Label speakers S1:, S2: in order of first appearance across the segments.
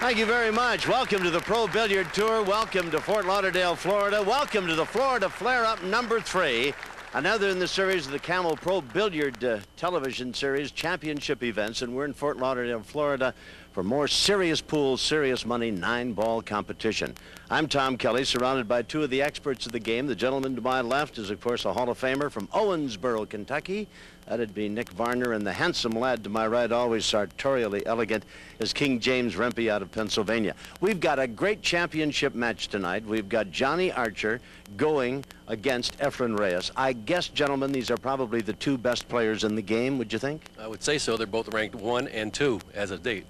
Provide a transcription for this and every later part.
S1: Thank you very much. Welcome to the Pro Billiard Tour. Welcome to Fort Lauderdale, Florida. Welcome to the Florida Flare-Up #3. Another in the series of the Camel Pro Billiard television series championship events. And we're in Fort Lauderdale, Florida for more serious pools, serious money, 9-ball competition. I'm Tom Kelly, surrounded by two of the experts of the game. The gentleman to my left is, of course, a Hall of Famer from Owensboro, Kentucky. That'd be Nick Varner, and the handsome lad to my right, always sartorially elegant, is King James Rempe out of Pennsylvania. We've got a great championship match tonight. We've got Johnny Archer going against EFREN Reyes. I guess, gentlemen, these are probably the two best players in the game, would you think?
S2: I would say so. They're both ranked 1 and 2 as of date.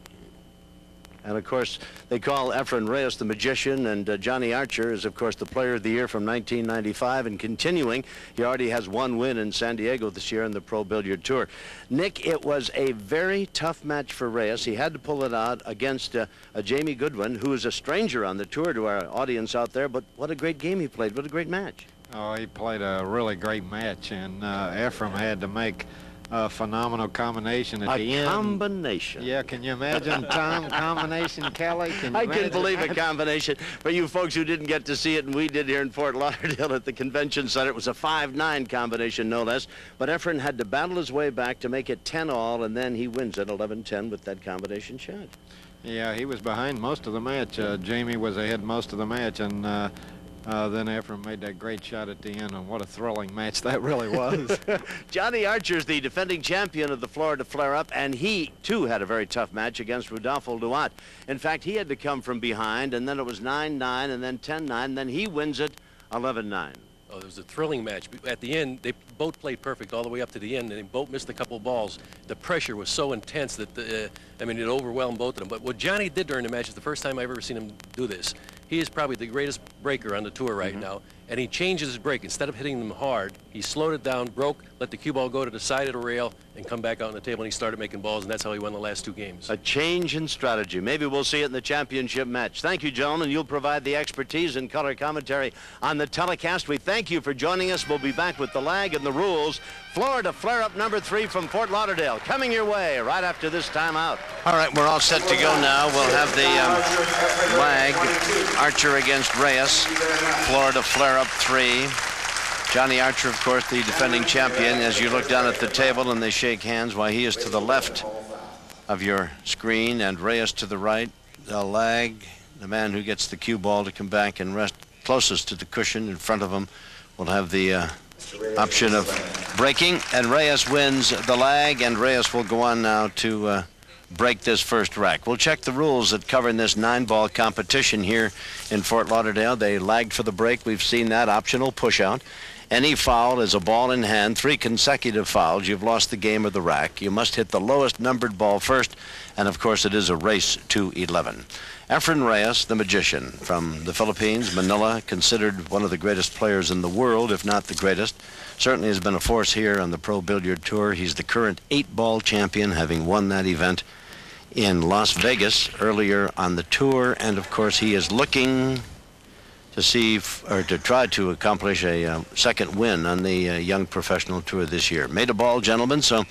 S1: And, of course, they call EFREN Reyes the magician, and Johnny Archer is, of course, the player of the year from 1995. And continuing, he already has 1 win in San Diego this year in the Pro Billiard Tour. Nick, it was a very tough match for Reyes. He had to pull it out against Jamie Goodwin, who is a stranger on the tour to our audience out there. But what a great game he played. What a great match.
S3: Oh, he played a really great match, and EFREN had to make a phenomenal combination at the end.
S1: A combination.
S3: Yeah, can you imagine, Tom? Combination, Kelly?
S1: I can believe a combination. For you folks who didn't get to see it, and we did here in Fort Lauderdale at the Convention Center, it was a 5-9 combination, no less. But EFREN had to battle his way back to make it 10-all, and then he wins at 11-10 with that combination shot.
S3: Yeah, he was behind most of the match. Jamie was ahead most of the match, and then EFREN made that great shot at the end, and what a thrilling match that really was.
S1: Johnny Archer's the defending champion of the Florida Flare-Up, and he, too, had a very tough match against Rodolfo Luat. In fact, he had to come from behind, and then it was 9-9, and then 10-9, and then he wins it 11-9.
S2: Oh, it was a thrilling match. At the end, they both played perfect all the way up to the end, and they both missed a couple of balls. The pressure was so intense that, I mean, it overwhelmed both of them. But what Johnny did during the match is the first time I've ever seen him do this. He is probably the greatest breaker on the tour right now, and he changes his break. Instead of hitting them hard, he slowed it down, broke, let the cue ball go to the side of the rail, and come back out on the table, and he started making balls, and that's how he won the last 2 games.
S1: A change in strategy. Maybe we'll see it in the championship match. Thank you, gentlemen. You'll provide the expertise and color commentary on the telecast. We thank you for joining us. We'll be back with the lag and the rules. Florida Flare-Up #3 from Fort Lauderdale coming your way right after this timeout. All right, we're all set to go now. We'll have the lag. Archer against Reyes. Florida Flare-Up 3. Johnny Archer, of course, the defending champion. As you look down at the table and they shake hands, while he is to the left of your screen and Reyes to the right. The lag, the man who gets the cue ball to come back and rest closest to the cushion in front of him, will have the option of breaking, and Reyes wins the lag, and Reyes will go on now to break this first rack. We'll check the rules that govern this 9-ball competition here in Fort Lauderdale. They lagged for the break. We've seen that. Optional push-out. Any foul is a ball in hand. 3 consecutive fouls, you've lost the game or the rack. You must hit the lowest numbered ball first, and of course it is a race to 11. EFREN Reyes, the magician, from the Philippines, Manila, considered one of the greatest players in the world, if not the greatest. Certainly has been a force here on the Pro Billiard Tour. He's the current 8-ball champion, having won that event in Las Vegas earlier on the tour, and of course he is looking to see or to try to accomplish a second win on the young professional tour this year. Made a ball, gentlemen, so,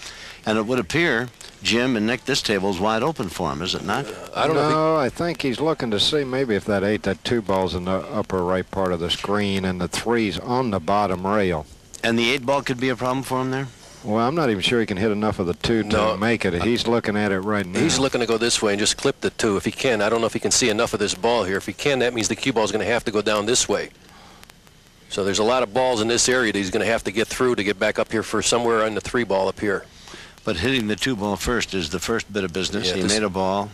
S1: and it would appear, Jim and Nick, this table's wide open for him, is it not?
S3: I don't know. I think he's looking to see maybe if that 2 ball's in the upper right part of the screen and the 3's on the bottom rail.
S1: And the 8-ball could be a problem for him there?
S3: Well, I'm not even sure he can hit enough of the 2 to make it. He's looking at it right now.
S2: He's looking to go this way and just clip the 2 if he can. I don't know if he can see enough of this ball here. If he can, that means the cue ball is going to have to go down this way. So there's a lot of balls in this area that he's going to have to get through to get back up here for somewhere on the 3-ball up here.
S1: But hitting the 2-ball first is the first bit of business.
S2: Yeah,
S1: he made a ball.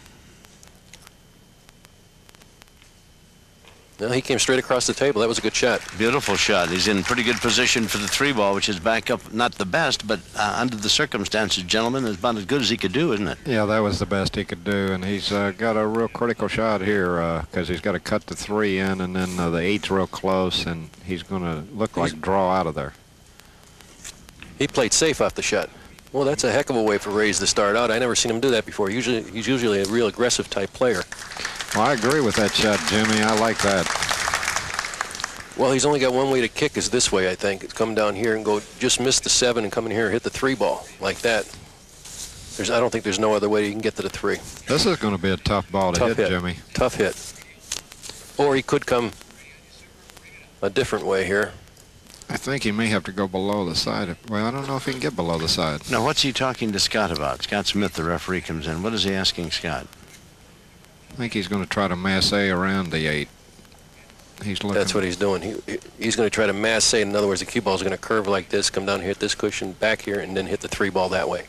S2: No, he came straight across the table. That was a good shot.
S1: Beautiful shot. He's in pretty good position for the 3-ball, which is back up, not the best, but under the circumstances, gentlemen, is about as good as he could do, isn't it?
S3: Yeah, that was the best he could do, and he's got a real critical shot here because he's got to cut the 3 in, and then the 8's real close, and he's going to look like draw out of there.
S2: He played safe off the shot. Well, that's a heck of a way for Reyes to start out. I never seen him do that before. He's usually a real aggressive type player.
S3: Well, I agree with that shot, Jimmy. I like that.
S2: Well, he's only got one way to kick is this way, I think. It's come down here and go just miss the 7 and come in here and hit the 3-ball like that. I don't think there's no other way you can get to the 3.
S3: This is going to be a tough ball to hit, Jimmy.
S2: Tough hit. Or he could come a different way here.
S3: I think he may have to go below the side. Well, I don't know if he can get below the side.
S1: Now, what's he talking to Scott about? Scott Smith, the referee, comes in. What is he asking Scott?
S3: I think he's going to try to masse around the 8. He's looking.
S2: That's what he's doing. He's going to try to masse. In other words, the cue ball is going to curve like this, come down here, hit this cushion, back here, and then hit the 3 ball that way.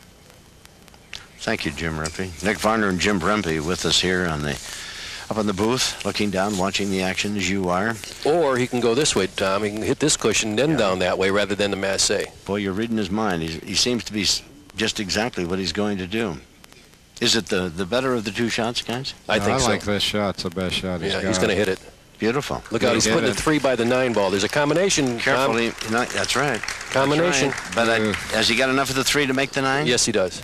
S1: Thank you, Jim Rempe. Nick Varner and Jim Rempe with us here on up in the booth, looking down, watching the action as you are.
S2: Or he can go this way, Tom. He can hit this cushion, then down that way, rather than the masse.
S1: Boy, you're reading his mind. He seems to be just exactly what he's going to do. Is it the better of the 2 shots, guys?
S2: I think so.
S3: I like this shot. It's the best shot he's got.
S2: He's going to hit it.
S1: Beautiful.
S2: Look out, he's putting the 3 by the 9 ball. There's a combination.
S1: Carefully. That's right.
S2: Combination.
S1: That's right. But has he got enough of the 3 to make the 9?
S2: Yes, he does.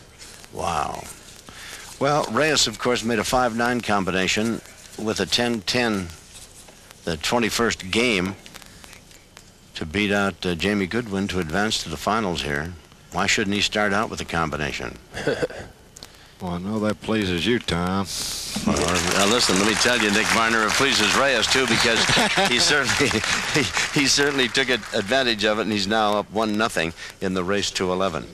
S1: Wow. Well, Reyes, of course, made a 5-9 combination with a 10-10, the 21st game, to beat out Jamie Goodwin to advance to the finals here. Why shouldn't he start out with a combination?
S3: Well, I know that pleases you, Tom.
S1: Well, listen, let me tell you, Nick Varner, it pleases Reyes, too, because he certainly took advantage of it, and he's now up 1-0 in the race to 11.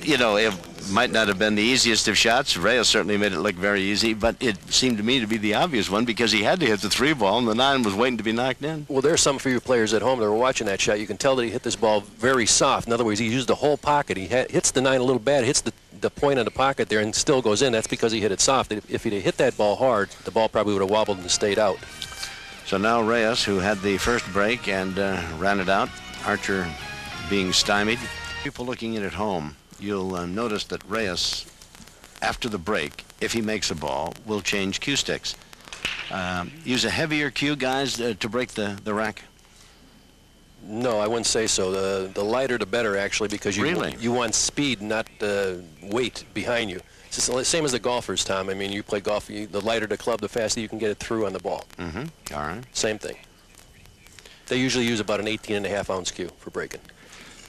S1: You know, it might not have been the easiest of shots. Reyes certainly made it look very easy, but it seemed to me to be the obvious one because he had to hit the 3 ball, and the 9 was waiting to be knocked in.
S2: Well, there's some for you players at home that were watching that shot. You can tell that he hit this ball very soft. In other words, he used the whole pocket. He hits the 9 a little bad, hits the point of the pocket there, and still goes in. That's because he hit it soft. If he'd hit that ball hard, the ball probably would have wobbled and stayed out.
S1: So now Reyes, who had the first break and ran it out, Archer being stymied. People looking in at home, you'll notice that Reyes, after the break, if he makes a ball, will change cue sticks. Use a heavier cue, guys, to break the rack?
S2: No, I wouldn't say so. The lighter the better, actually, because you want speed, not weight behind you. It's the same as the golfers, Tom. I mean, you play golf, the lighter the club, the faster you can get it through on the ball.
S1: Mm-hmm. All right.
S2: Same thing. They usually use about an 18.5-ounce cue for breaking.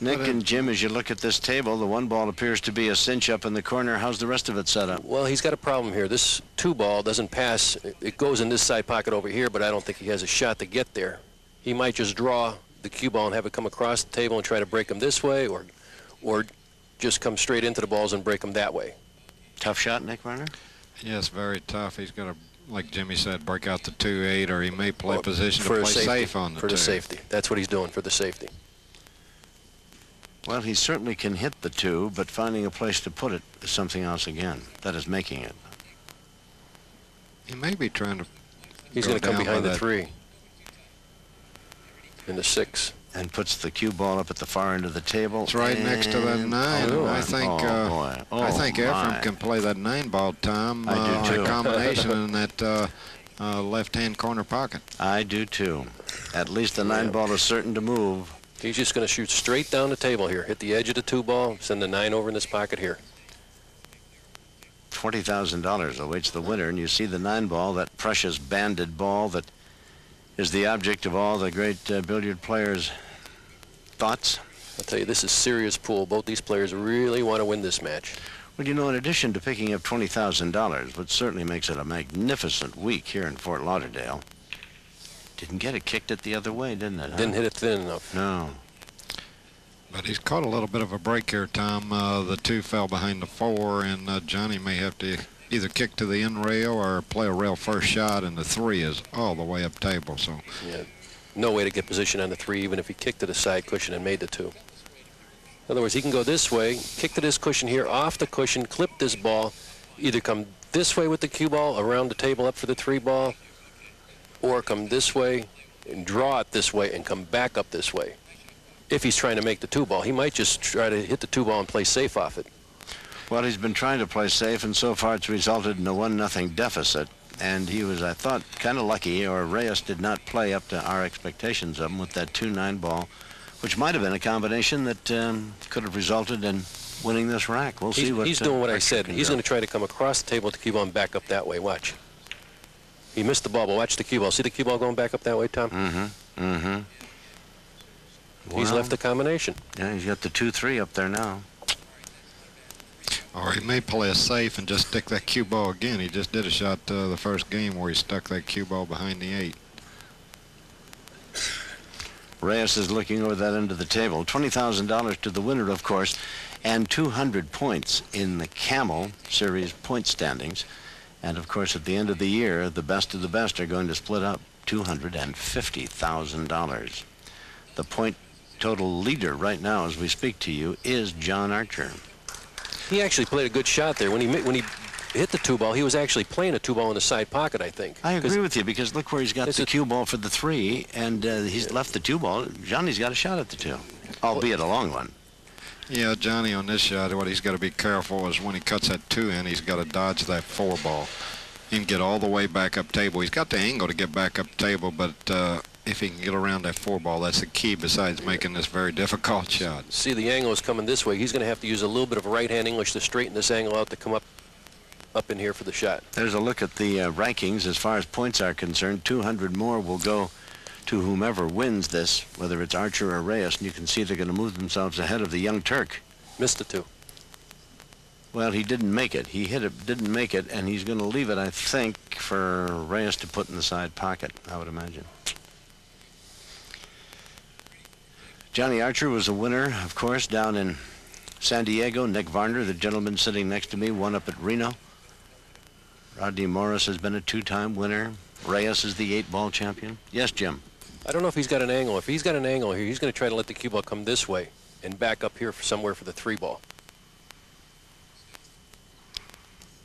S1: Nick and Jim, as you look at this table, the 1 ball appears to be a cinch up in the corner. How's the rest of it set up?
S2: Well, he's got a problem here. This 2 ball doesn't pass. It goes in this side pocket over here, but I don't think he has a shot to get there. He might just draw the cue ball and have it come across the table and try to break them this way, or just come straight into the balls and break them that way.
S1: Tough shot, Nick Varner?
S3: Yes, very tough. He's got to, like Jimmy said, break out the 2-8, or he may play position to
S2: for
S3: play
S2: safety,
S3: safe on the 2.
S2: For the safety. That's what he's doing, for the safety.
S1: Well, he certainly can hit the 2, but finding a place to put it is something else again. That is making it.
S3: He may be trying to.
S2: He's going to come behind the 3. In the 6.
S1: And puts the cue ball up at the far end of the table.
S3: It's right next to the 9. I think I think EFREN can play that 9 ball, Tom,
S1: I do too.
S3: a combination in that left-hand corner pocket.
S1: I do too. At least the 9 ball is certain to move.
S2: He's just going to shoot straight down the table here. Hit the edge of the 2 ball, send the 9 over in this pocket here.
S1: $20,000 awaits the winner, and you see the 9 ball, that precious banded ball that is the object of all the great billiard players' thoughts.
S2: I'll tell you, this is serious pool. Both these players really want to win this match.
S1: Well, you know, in addition to picking up $20,000, which certainly makes it a magnificent week here in Fort Lauderdale, didn't get it, kicked it the other way, didn't it? Huh?
S2: Didn't hit it thin enough.
S1: No.
S3: But he's caught a little bit of a break here, Tom. The 2 fell behind the 4, and Johnny may have to either kick to the end rail or play a rail first shot, and the 3 is all the way up table. So
S2: yeah, no way to get position on the 3, even if he kicked to the side cushion and made the 2. In other words, he can go this way, kick to this cushion here, off the cushion, clip this ball, either come this way with the cue ball around the table up for the 3 ball, or come this way and draw it this way and come back up this way. If he's trying to make the 2 ball, he might just try to hit the 2 ball and play safe off it.
S1: Well, he's been trying to play safe, and so far it's resulted in a 1-0 deficit. And he was, I thought, kind of lucky, or Reyes did not play up to our expectations of him with that 2-9 ball, which might have been a combination that could have resulted in winning this rack. We'll see what
S2: he's doing. What I said. He's going to try to come across the table with the cue ball and back up that way. Watch. He missed the ball, but watch the cue ball. See the cue ball going back up that way, Tom?
S1: Mm-hmm. Mm-hmm.
S2: He's left the combination.
S1: Yeah, he's got the 2-3 up there now.
S3: Or he may play it safe and just stick that cue ball again. He just did a shot the first game where he stuck that cue ball behind the 8.
S1: Reyes is looking over that end of the table. $20,000 to the winner, of course, and 200 points in the Camel Series point standings. And, of course, at the end of the year, the best of the best are going to split up $250,000. The point total leader right now, as we speak to you, is John Archer.
S2: He actually played a good shot there. When he hit the 2-ball, he was actually playing a 2-ball in the side pocket, I think.
S1: I agree with you, because look where he's got the cue ball for the 3, and he's left the 2-ball. Johnny's got a shot at the 2, albeit a long one.
S3: Yeah, Johnny on this shot, what he's got to be careful is when he cuts that 2 in, he's got to dodge that 4-ball and get all the way back up table. He's got the angle to get back up table, but if he can get around that 4-ball, that's the key besides making this very difficult shot.
S2: See, the angle is coming this way. He's going to have to use a little bit of right-hand English to straighten this angle out to come up in here for the shot.
S1: There's a look at the rankings as far as points are concerned. 200 more will go to whomever wins this, whether it's Archer or Reyes, and you can see they're going to move themselves ahead of the young Turk.
S2: Missed the 2.
S1: Well, he didn't make it. He hit it, didn't make it, and he's going to leave it, I think, for Reyes to put in the side pocket, I would imagine. Johnny Archer was a winner, of course, down in San Diego. Nick Varner, the gentleman sitting next to me, won up at Reno. Rodney Morris has been a 2-time winner. Reyes is the 8-ball champion. Yes, Jim?
S2: I don't know if he's got an angle. If he's got an angle here, he's going to try to let the cue ball come this way and back up here for somewhere for the 3-ball.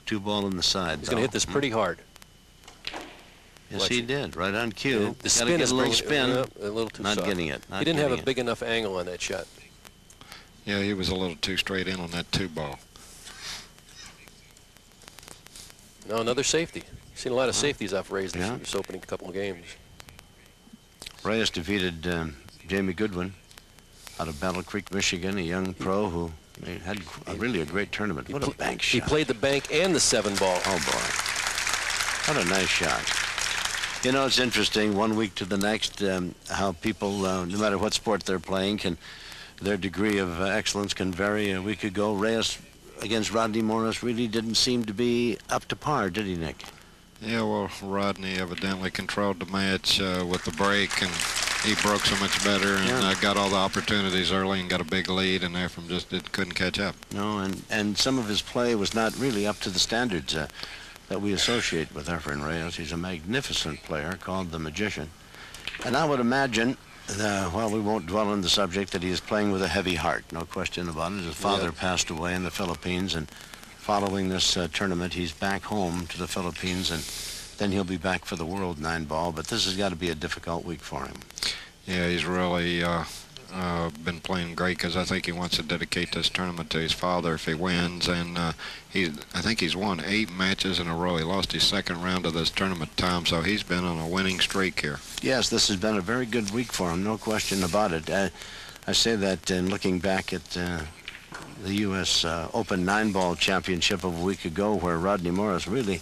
S1: 2-ball in the side.
S2: He's going to hit this pretty hard.
S1: Yes, he did. Right on cue.
S2: The spin is
S1: a little spin.
S2: A little too
S1: Not
S2: soft.
S1: getting it.
S2: He didn't have a big enough angle on that shot.
S3: Yeah, he was a little too straight in on that 2-ball.
S2: No, another safety. Seen a lot of safeties off Reyes this opening couple of games.
S1: Reyes defeated Jamie Goodwin out of Battle Creek, Michigan, a young pro who had really a great tournament. What a bank shot.
S2: He played the bank and the 7-ball.
S1: Oh, boy. What a nice shot. You know, it's interesting, one week to the next, how people, no matter what sport they're playing, their degree of excellence can vary. A week ago, Reyes against Rodney Morris really didn't seem to be up to par, did he, Nick?
S3: Yeah, well, Rodney evidently controlled the match with the break, and he broke so much better and got all the opportunities early and got a big lead, and Efren just couldn't catch up.
S1: No, and some of his play was not really up to the standards that we associate with EFREN Reyes. He's a magnificent player called the Magician. And I would imagine, well, we won't dwell on the subject, that he is playing with a heavy heart, no question about it. His father passed away in the Philippines, and following this tournament, he's back home to the Philippines, and then he'll be back for the World 9-ball. But this has got to be a difficult week for him.
S3: Yeah, he's really been playing great because I think he wants to dedicate this tournament to his father if he wins. And I think he's won 8 matches in a row. He lost his second round of this tournament, Tom, so he's been on a winning streak here.
S1: Yes, this has been a very good week for him, no question about it. I say that in looking back at the U.S. Open 9-ball championship of a week ago, where Rodney Morris really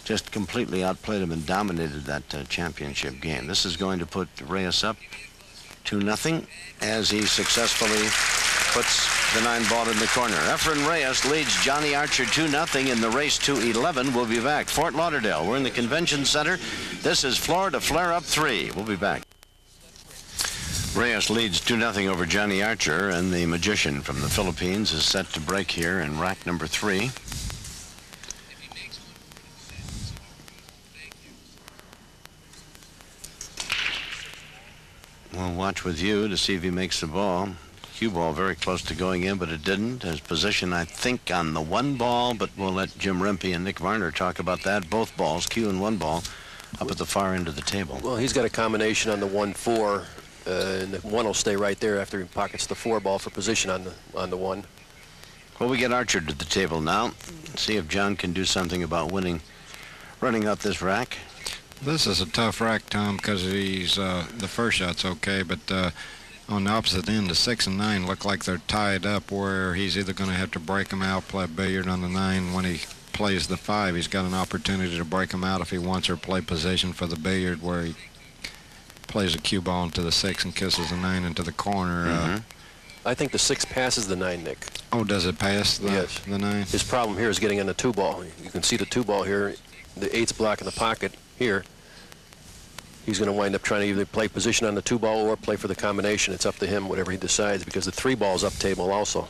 S1: just completely outplayed him and dominated that championship game. This is going to put Reyes up 2-0 as he successfully puts the 9-ball in the corner. EFREN Reyes leads Johnny Archer 2-0 in the race to 11. We'll be back. Fort Lauderdale. We're in the convention center. This is Florida Flare Up 3. We'll be back. Reyes leads 2-0 over Johnny Archer, and the Magician from the Philippines is set to break here in rack number 3. We'll watch with you to see if he makes the ball. Cue ball very close to going in, but it didn't. His position, I think, on the 1-ball, but we'll let Jim Rempe and Nick Varner talk about that. Both balls, cue and 1-ball, up at the far end of the table.
S2: Well, he's got a combination on the 1-4, and the 1 will stay right there after he pockets the 4-ball for position on the 1.
S1: Well, we get Archer to the table now. See if John can do something about running up this rack.
S3: This is a tough rack, Tom, because he's the first shot's okay, but on the opposite end, the 6 and 9 look like they're tied up, where he's either going to have to break them out, play a billiard on the 9. When he plays the 5, he's got an opportunity to break them out if he wants, or play position for the billiard, where he plays a cue ball into the 6 and kisses the 9 into the corner.
S2: I think the 6 passes the 9, Nick.
S3: Oh, does it pass the,
S2: Yes.
S3: the 9?
S2: His problem here is getting on the 2 ball. You can see the 2 ball here. The 8's blocking the pocket here. He's going to wind up trying to either play position on the 2 ball or play for the combination. It's up to him, whatever he decides, because the 3 ball's up table also.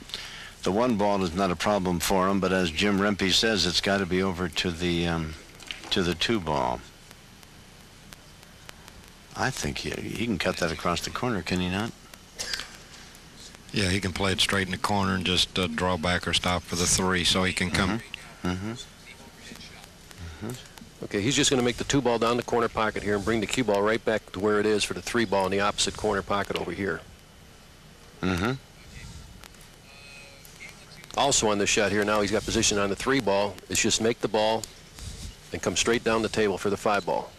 S1: The 1 ball is not a problem for him, but as Jim Rempe says, it's got to be over to the 2 ball. I think he can cut that across the corner, can he not?
S3: Yeah, he can play it straight in the corner and just draw back or stop for the 3, so he can come.
S2: Okay, he's just going to make the 2 ball down the corner pocket here and bring the cue ball right back to where it is for the 3 ball in the opposite corner pocket over here. Also on this shot here, now he's got position on the 3 ball. It's just make the ball and come straight down the table for the 5 ball.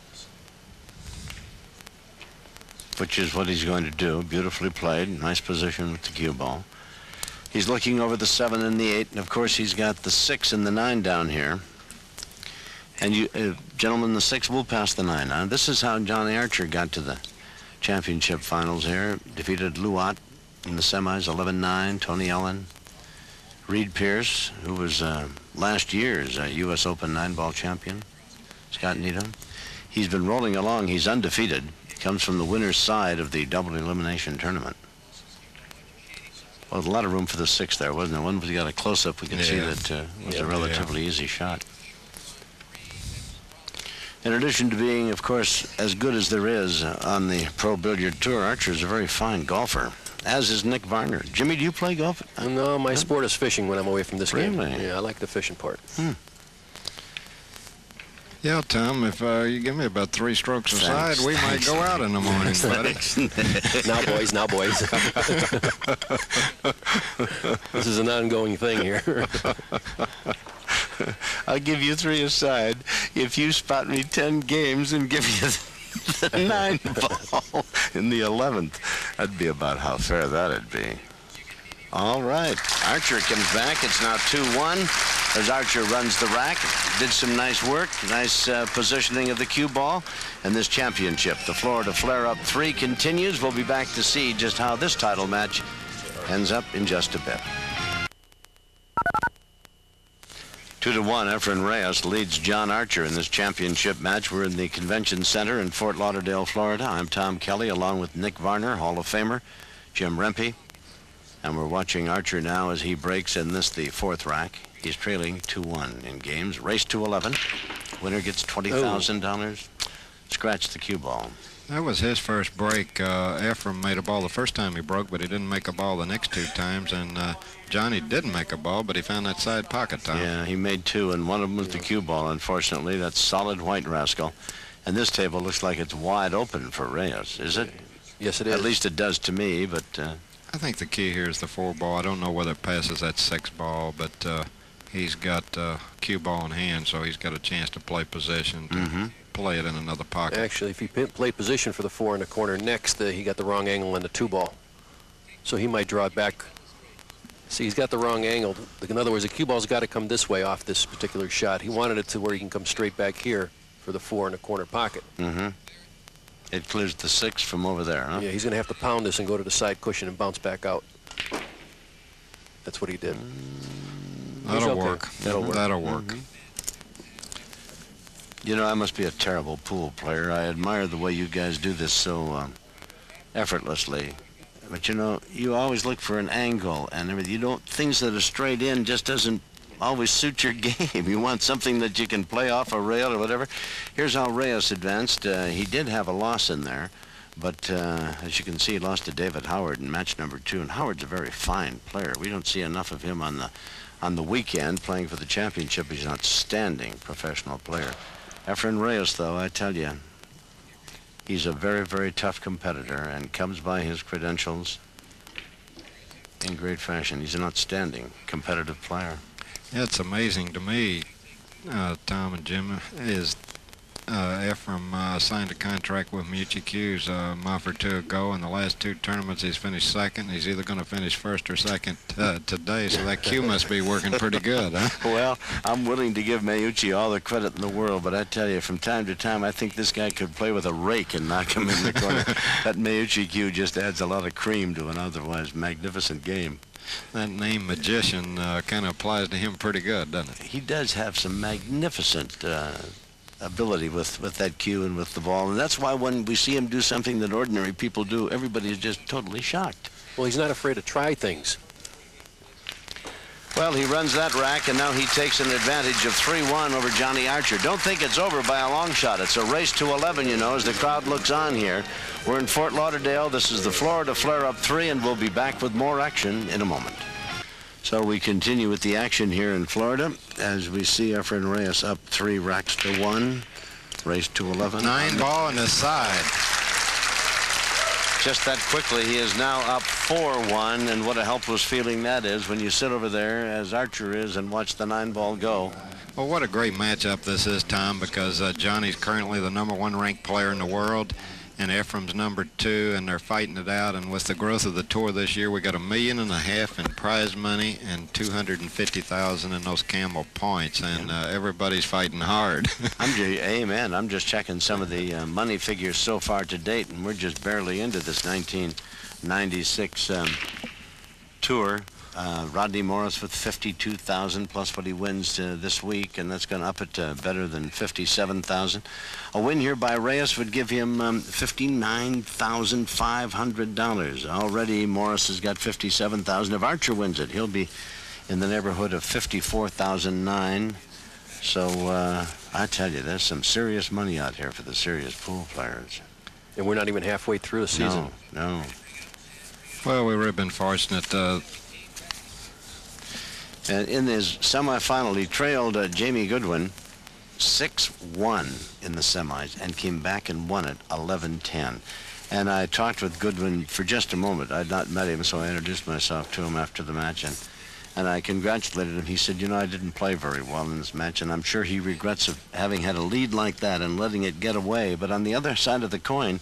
S1: Which is what he's going to do. Beautifully played. Nice position with the cue ball. He's looking over the 7 and the 8, and of course he's got the 6 and the 9 down here. And you, gentlemen, the 6 will pass the 9. Now, this is how Johnny Archer got to the championship finals here. Defeated Luat in the semis, 11-9. Tony Ellen, Reed Pierce, who was last year's U.S. Open 9-ball champion, Scott Needham. He's been rolling along. He's undefeated. Comes from the winner's side of the double elimination tournament. Well, a lot of room for the 6 there, wasn't there? When we got a close-up, we could see that it was a relatively easy shot. In addition to being, of course, as good as there is on the Pro Billiard Tour, Archer is a very fine golfer, as is Nick Varner. Jimmy, do you play golf?
S2: No, my sport is fishing when I'm away from this game.
S1: Really?
S2: Yeah, I like the fishing part.
S3: Yeah, Tom, if you give me about 3 strokes aside, we might go out in the morning, buddy.
S2: Now, boys, now, boys. This is an ongoing thing here.
S1: I'll give you 3 aside if you spot me 10 games and give you the 9 ball in the 11th. That'd be about how fair that'd be. All right. Archer comes back. It's now 2-1 as Archer runs the rack. Did some nice work. Nice positioning of the cue ball. And this championship, the Florida Flare-Up 3 continues. We'll be back to see just how this title match ends up in just a bit. 2-1, EFREN Reyes leads John Archer in this championship match. We're in the Convention Center in Fort Lauderdale, Florida. I'm Tom Kelly, along with Nick Varner, Hall of Famer, Jim Rempe. And we're watching Archer now as he breaks in this, the 4th rack. He's trailing 2-1 in games. Race to 11. Winner gets $20,000. Scratch the cue ball.
S3: That was his first break. EFREN made a ball the first time he broke, but he didn't make a ball the next 2 times. And Johnny didn't make a ball, but he found that side pocket, Tom.
S1: Yeah, he made 2, and one of them was the cue ball, unfortunately. That's solid white rascal. And this table looks like it's wide open for Reyes, is it?
S2: Yes, it is.
S1: At least it does to me, but...
S3: I think the key here is the 4 ball. I don't know whether it passes that 6 ball, but he's got cue ball in hand, so he's got a chance to play possession, to play it in another pocket.
S2: Actually, if he played position for the 4 in the corner next, he got the wrong angle on the 2 ball. So he might draw it back. See, he's got the wrong angle. In other words, the cue ball's got to come this way off this particular shot. He wanted it to where he can come straight back here for the 4 in the corner pocket.
S1: It clears the 6 from over there, huh?
S2: Yeah, he's going to have to pound this and go to the side cushion and bounce back out. That's what he did.
S3: That'll
S2: okay.
S3: work.
S2: That'll work.
S3: That'll work.
S1: You know, I must be a terrible pool player. I admire the way you guys do this so effortlessly. But, you know, you always look for an angle and everything. You don't, things that are straight in just doesn't always suit your game. You want something that you can play off a rail or whatever. Here's how Reyes advanced. He did have a loss in there, but as you can see, he lost to David Howard in match number 2. And Howard's a very fine player. We don't see enough of him on the weekend playing for the championship. He's an outstanding professional player. EFREN Reyes, though, I tell you, he's a very, very tough competitor and comes by his credentials in great fashion. He's an outstanding competitive player.
S3: Yeah, it's amazing to me, Tom and Jim, is Ephraim signed a contract with Mucci a month or two ago. In the last 2 tournaments, he's finished second. He's either going to finish first or second today, so that cue must be working pretty good, huh?
S1: Well, I'm willing to give Meucci all the credit in the world, but I tell you, from time to time, I think this guy could play with a rake and knock him in the corner. That Meucci cue just adds a lot of cream to an otherwise magnificent game.
S3: That name Magician kind of applies to him pretty good, doesn't it?
S1: He does have some magnificent ability with that cue and with the ball, and that's why when we see him do something that ordinary people do, everybody is just totally shocked.
S2: Well, he's not afraid to try things.
S1: Well, he runs that rack, and now he takes an advantage of 3-1 over Johnny Archer. Don't think it's over by a long shot. It's a race to 11, you know, as the crowd looks on here. We're in Fort Lauderdale. This is the Florida Flare-Up 3, and we'll be back with more action in a moment. So we continue with the action here in Florida as we see EFREN Reyes up 3 racks to 1. Race to 11.
S3: 9 ball on his side.
S1: Just that quickly, he is now up 4-1, and what a helpless feeling that is when you sit over there, as Archer is, and watch the 9 ball go.
S3: Well, what a great matchup this is, Tom, because Johnny's currently the #1 ranked player in the world, and Ephraim's #2, and they're fighting it out. And with the growth of the tour this year, we got $1.5 million in prize money and $250,000 in those Camel points, and everybody's fighting hard.
S1: Amen. I'm just checking some of the money figures so far to date, and we're just barely into this 1996 tour. Rodney Morris with $52,000 plus what he wins this week, and that's going to up it to better than $57,000. A win here by Reyes would give him $59,500. Already Morris has got $57,000. If Archer wins it, he'll be in the neighborhood of $54,009. So I tell you, there's some serious money out here for the serious pool players.
S2: And we're not even halfway through the season.
S1: No.
S3: Well, we would have been fortunate.
S1: And in his semifinal, he trailed Jamie Goodwin 6-1 in the semis and came back and won it 11-10. And I talked with Goodwin for just a moment. I'd not met him, so I introduced myself to him after the match, and I congratulated him. He said, you know, I didn't play very well in this match, and I'm sure he regrets having had a lead like that and letting it get away. But on the other side of the coin,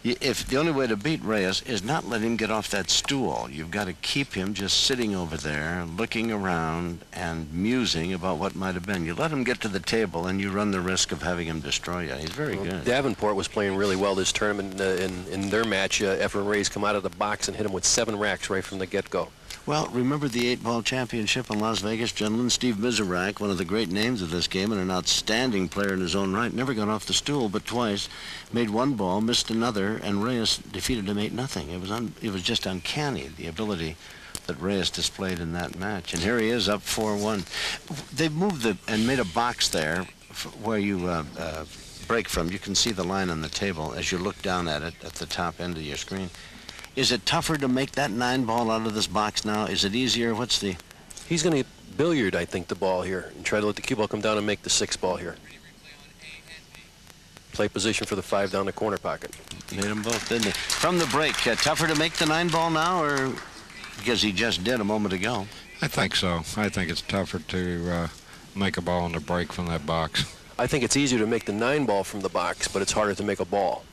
S1: if the only way to beat Reyes is not let him get off that stool. You've got to keep him just sitting over there, looking around and musing about what might have been. You let him get to the table, and you run the risk of having him destroy you. He's very good.
S2: Davenport was playing really well this tournament. In their match, EFREN Reyes come out of the box and hit him with 7 racks right from the get-go.
S1: Well, remember the 8-ball championship in Las Vegas, gentlemen? Steve Miserak, one of the great names of this game and an outstanding player in his own right, never got off the stool but twice, made 1 ball, missed another, and Reyes defeated him 8-0. It was just uncanny, the ability that Reyes displayed in that match. And here he is up 4-1. They've moved and made a box there where you break from. You can see the line on the table as you look down at it at the top end of your screen. Is it tougher to make that 9 ball out of this box now? Is it easier? What's the...
S2: He's going to billiard, I think, the ball here and try to let the cue ball come down and make the 6 ball here. Play position for the 5 down the corner pocket.
S1: Made them both, didn't he? From the break, tougher to make the 9 ball now, or because he just did a moment ago?
S3: I think so. I think it's tougher to make a ball on the break from that box.
S2: I think it's easier to make the 9 ball from the box, but it's harder to make a ball.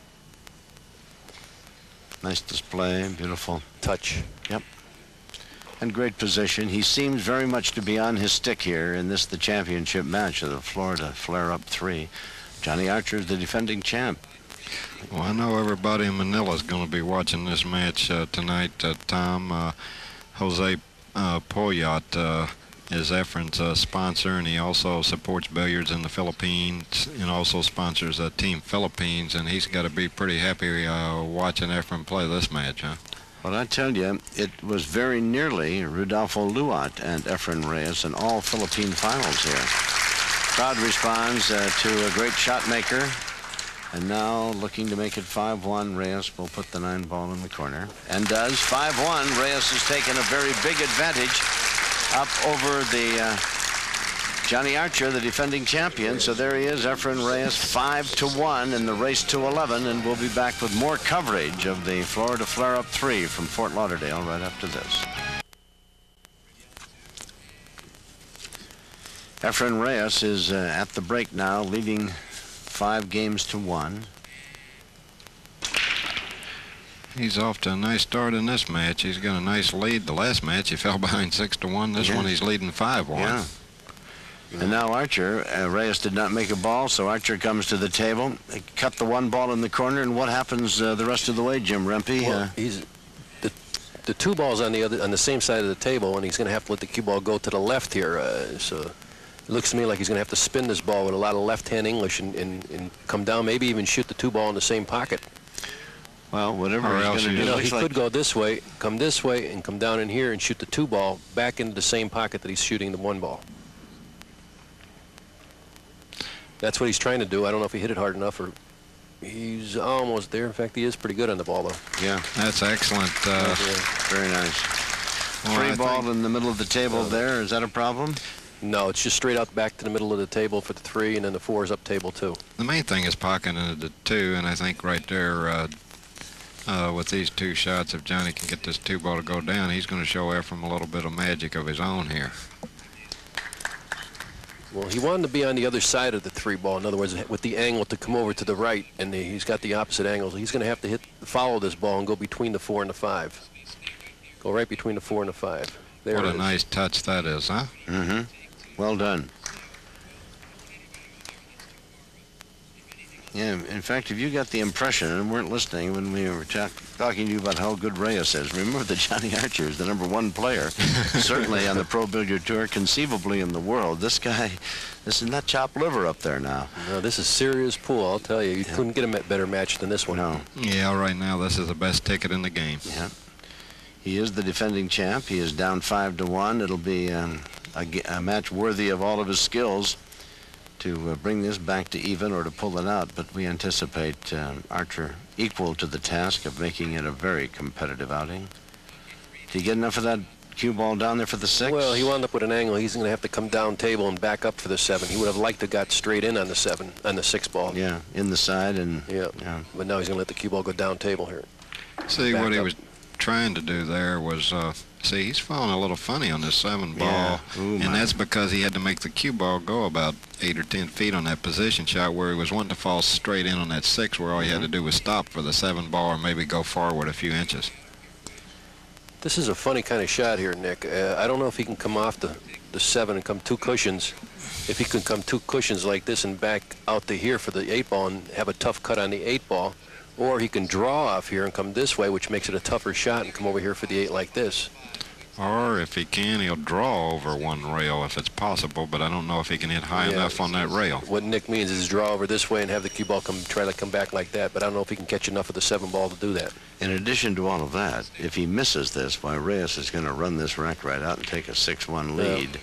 S1: Nice display, beautiful
S2: touch.
S1: Yep. And great position. He seems very much to be on his stick here in the championship match of the Florida Flare-Up 3. Johnny Archer is the defending champ.
S3: Well, I know everybody in Manila is going to be watching this match tonight, Tom. Jose Poyat is EFREN's sponsor, and he also supports billiards in the Philippines and also sponsors Team Philippines, and he's got to be pretty happy watching EFREN play this match, huh?
S1: Well, I tell you, it was very nearly Rudolfo Luat and EFREN Reyes in all Philippine finals here. Crowd responds to a great shot maker, and now looking to make it 5-1. Reyes will put the 9 ball in the corner, and does. 5-1. Reyes has taken a very big advantage up over the Johnny Archer, the defending champion. So there he is, EFREN Reyes, 5-1 in the race to 11, and we'll be back with more coverage of the Florida Flare-Up 3 from Fort Lauderdale right after this. EFREN Reyes is at the break now, leading 5 games to 1.
S3: He's off to a nice start in this match. He's got a nice lead. The last match he fell behind 6-1. This one he's leading 5-1.
S1: Yeah. And now Archer, Reyes did not make a ball, so Archer comes to the table. They cut the 1 ball in the corner, and what happens the rest of the way, Jim Rempe?
S2: Well, he's the 2 balls on the same side of the table, and he's going to have to let the cue ball go to the left here. So it looks to me like he's going to have to spin this ball with a lot of left-hand English and come down, maybe even shoot the 2 ball in the same pocket.
S1: Well, whatever he's going to do.
S2: You know, he could go this way, and come down in here and shoot the 2 ball back into the same pocket that he's shooting the 1 ball. That's what he's trying to do. I don't know if he hit it hard enough, or he's almost there. In fact, he is pretty good on the ball, though.
S1: Yeah.
S3: That's excellent.
S1: Very nice.
S3: Well,
S1: 3 ball in the middle of the table there. Is that a problem?
S2: No, it's just straight out back to the middle of the table for the 3, and then the 4 is up table 2.
S3: The main thing is pocketing the 2, and I think right there with these 2 shots, if Johnny can get this 2 ball to go down, he's going to show Efren a little bit of magic of his own here.
S2: Well, he wanted to be on the other side of the 3 ball. In other words, with the angle to come over to the right, and he's got the opposite angle. So he's going to have to follow this ball and go between the 4 and the 5. Go right between the 4 and the 5. There
S3: What
S2: it
S3: a
S2: is.
S3: nice touch that is, huh?
S1: Mm-hmm. Well done. Yeah, in fact, if you got the impression and weren't listening when we were talking to you about how good Reyes is, remember that Johnny Archer is the #1 player, certainly on the Pro Billiard Tour, conceivably in the world. This guy, this is not chopped liver up there now.
S2: No, this is serious pool, I'll tell you. You couldn't get a better match than this one.
S1: No.
S3: Yeah, right now this is the best ticket in the game.
S1: Yeah. He is the defending champ. He is down 5-1. It'll be a match worthy of all of his skills to bring this back to even or to pull it out, but we anticipate Archer equal to the task of making it a very competitive outing. Did he get enough of that cue ball down there for the 6?
S2: Well, he wound up with an angle. He's going to have to come down table and back up for the 7. He would have liked to got straight in on the 7, on the 6 ball.
S1: Yeah, in the side and...
S2: Yeah, but now he's going to let the cue ball go down table here.
S3: See, what he was trying to do there was, see, he's falling a little funny on this 7 ball,
S1: Yeah. Ooh,
S3: and that's because he had to make the cue ball go about 8 or 10 feet on that position shot where he was wanting to fall straight in on that 6 where all he had to do was stop for the 7 ball or maybe go forward a few inches.
S2: This is a funny kind of shot here, Nick. I don't know if he can come off the 7 and come 2 cushions. If he can come 2 cushions like this and back out to here for the 8 ball and have a tough cut on the 8 ball, or he can draw off here and come this way, which makes it a tougher shot, and come over here for the 8 like this.
S3: Or if he can, he'll draw over 1 rail if it's possible, but I don't know if he can hit high enough on that rail.
S2: What Nick means is draw over this way and have the cue ball try to come back like that, but I don't know if he can catch enough of the 7 ball to do that.
S1: In addition to all of that, if he misses this, why, Reyes is going to run this rack right out and take a 6-1 lead.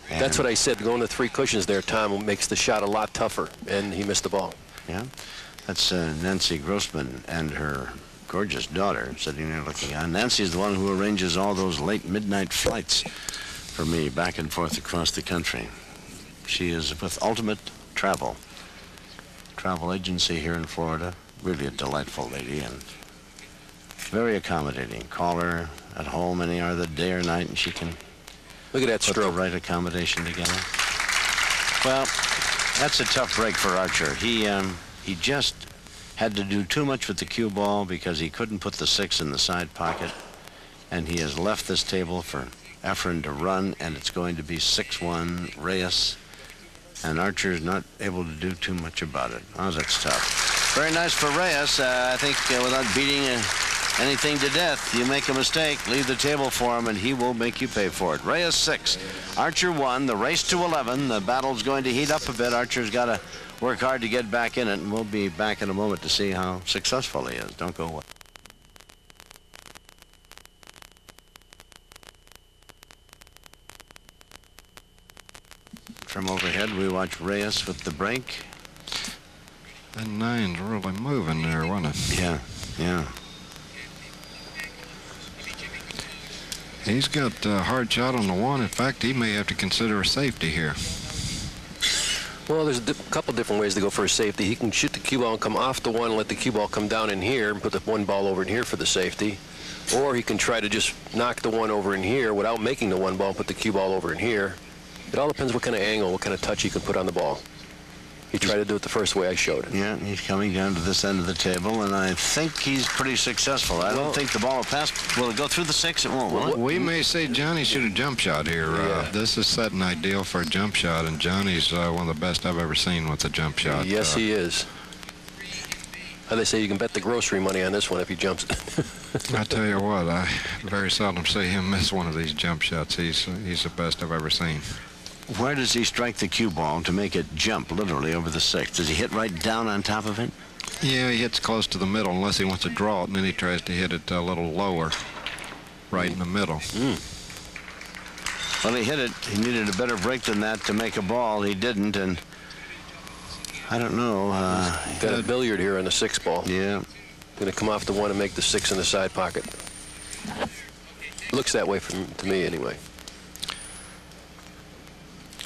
S2: That's what I said. Going to 3 cushions there, Tom, makes the shot a lot tougher, and he missed the ball.
S1: Yeah. That's Nancy Grossman and her gorgeous daughter sitting there looking on. Nancy's the one who arranges all those late midnight flights for me back and forth across the country. She is with Ultimate Travel agency here in Florida. Really a delightful lady and very accommodating. Call her at home any other day or night and she can
S2: Look at that
S1: put
S2: stroke.
S1: the right accommodation together. Well, that's a tough break for Archer. He just had to do too much with the cue ball because he couldn't put the 6 in the side pocket, and he has left this table for Efren to run, and it's going to be 6-1 Reyes, and Archer's not able to do too much about it. Oh, that's tough. Very nice for Reyes. I think without beating anything to death, you make a mistake, leave the table for him, and he will make you pay for it. Reyes 6, Archer 1, the race to 11. The battle's going to heat up a bit. Archer's got to work hard to get back in it, and we'll be back in a moment to see how successful he is. Don't go away. From overhead, we watch Reyes with the break.
S3: That 9's really moving there, wasn't it?
S1: Yeah, yeah.
S3: He's got a hard shot on the 1. In fact, he may have to consider a safety here.
S2: Well, there's a couple different ways to go for a safety. He can shoot the cue ball and come off the 1 and let the cue ball come down in here and put the 1 ball over in here for the safety. Or he can try to just knock the 1 over in here without making the 1 ball and put the cue ball over in here. It all depends what kind of angle, what kind of touch you can put on the ball. He tried to do it the first way I showed it.
S1: Yeah, he's coming down to this end of the table, and I think he's pretty successful. I don't think the ball will pass. Will it go through the 6? It won't, will it?
S3: We may see Johnny shoot a jump shot here. This is setting ideal for a jump shot, and Johnny's one of the best I've ever seen with a jump shot.
S2: Yes, he is. How they say you can bet the grocery money on this one if he jumps.
S3: I tell you what, I very seldom see him miss one of these jump shots. He's the best I've ever seen.
S1: Where does he strike the cue ball to make it jump literally over the 6? Does he hit right down on top of it?
S3: Yeah, he hits close to the middle unless he wants to draw it, and then he tries to hit it a little lower, right in the middle.
S1: Well, he hit it. He needed a better break than that to make a ball. He didn't, and I don't know.
S2: Got a billiard here on the 6 ball.
S1: Yeah.
S2: Going to come off the 1 and make the 6 in the side pocket. Looks that way to me, anyway.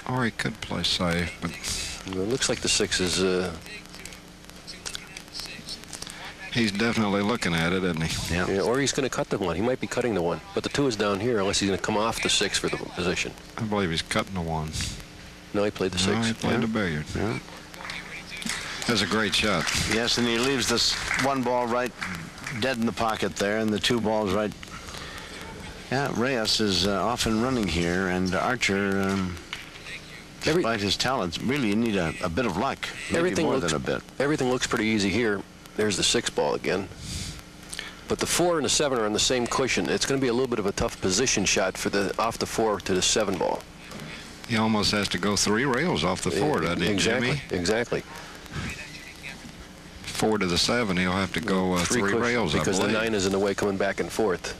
S3: Or he could play safe, but
S2: Well, it looks like the 6 is.
S3: he's definitely looking at it, isn't he?
S2: Yeah, or he's going to cut the 1. He might be cutting the 1, but the 2 is down here unless he's going to come off the 6 for the position.
S3: I believe he's cutting the 1.
S2: No, he played the 6.
S3: No, he played the billiard.
S1: Yeah.
S3: That's a great shot.
S1: Yes, and he leaves this 1 ball right dead in the pocket there, and the 2 balls right. Yeah, Reyes is off and running here, and Archer, despite his talents, really you need a bit of luck. Maybe more than a bit.
S2: Everything looks pretty easy here. There's the 6 ball again. But the 4 and the 7 are on the same cushion. It's going to be a little bit of a tough position shot for the off the 4 to the 7 ball.
S3: He almost has to go 3 rails off the 4, doesn't he, Jimmy?
S2: Exactly.
S3: 4 to the 7, he'll have to go 3 rails, I
S2: because
S3: believe.
S2: the 9 is in the way coming back and forth.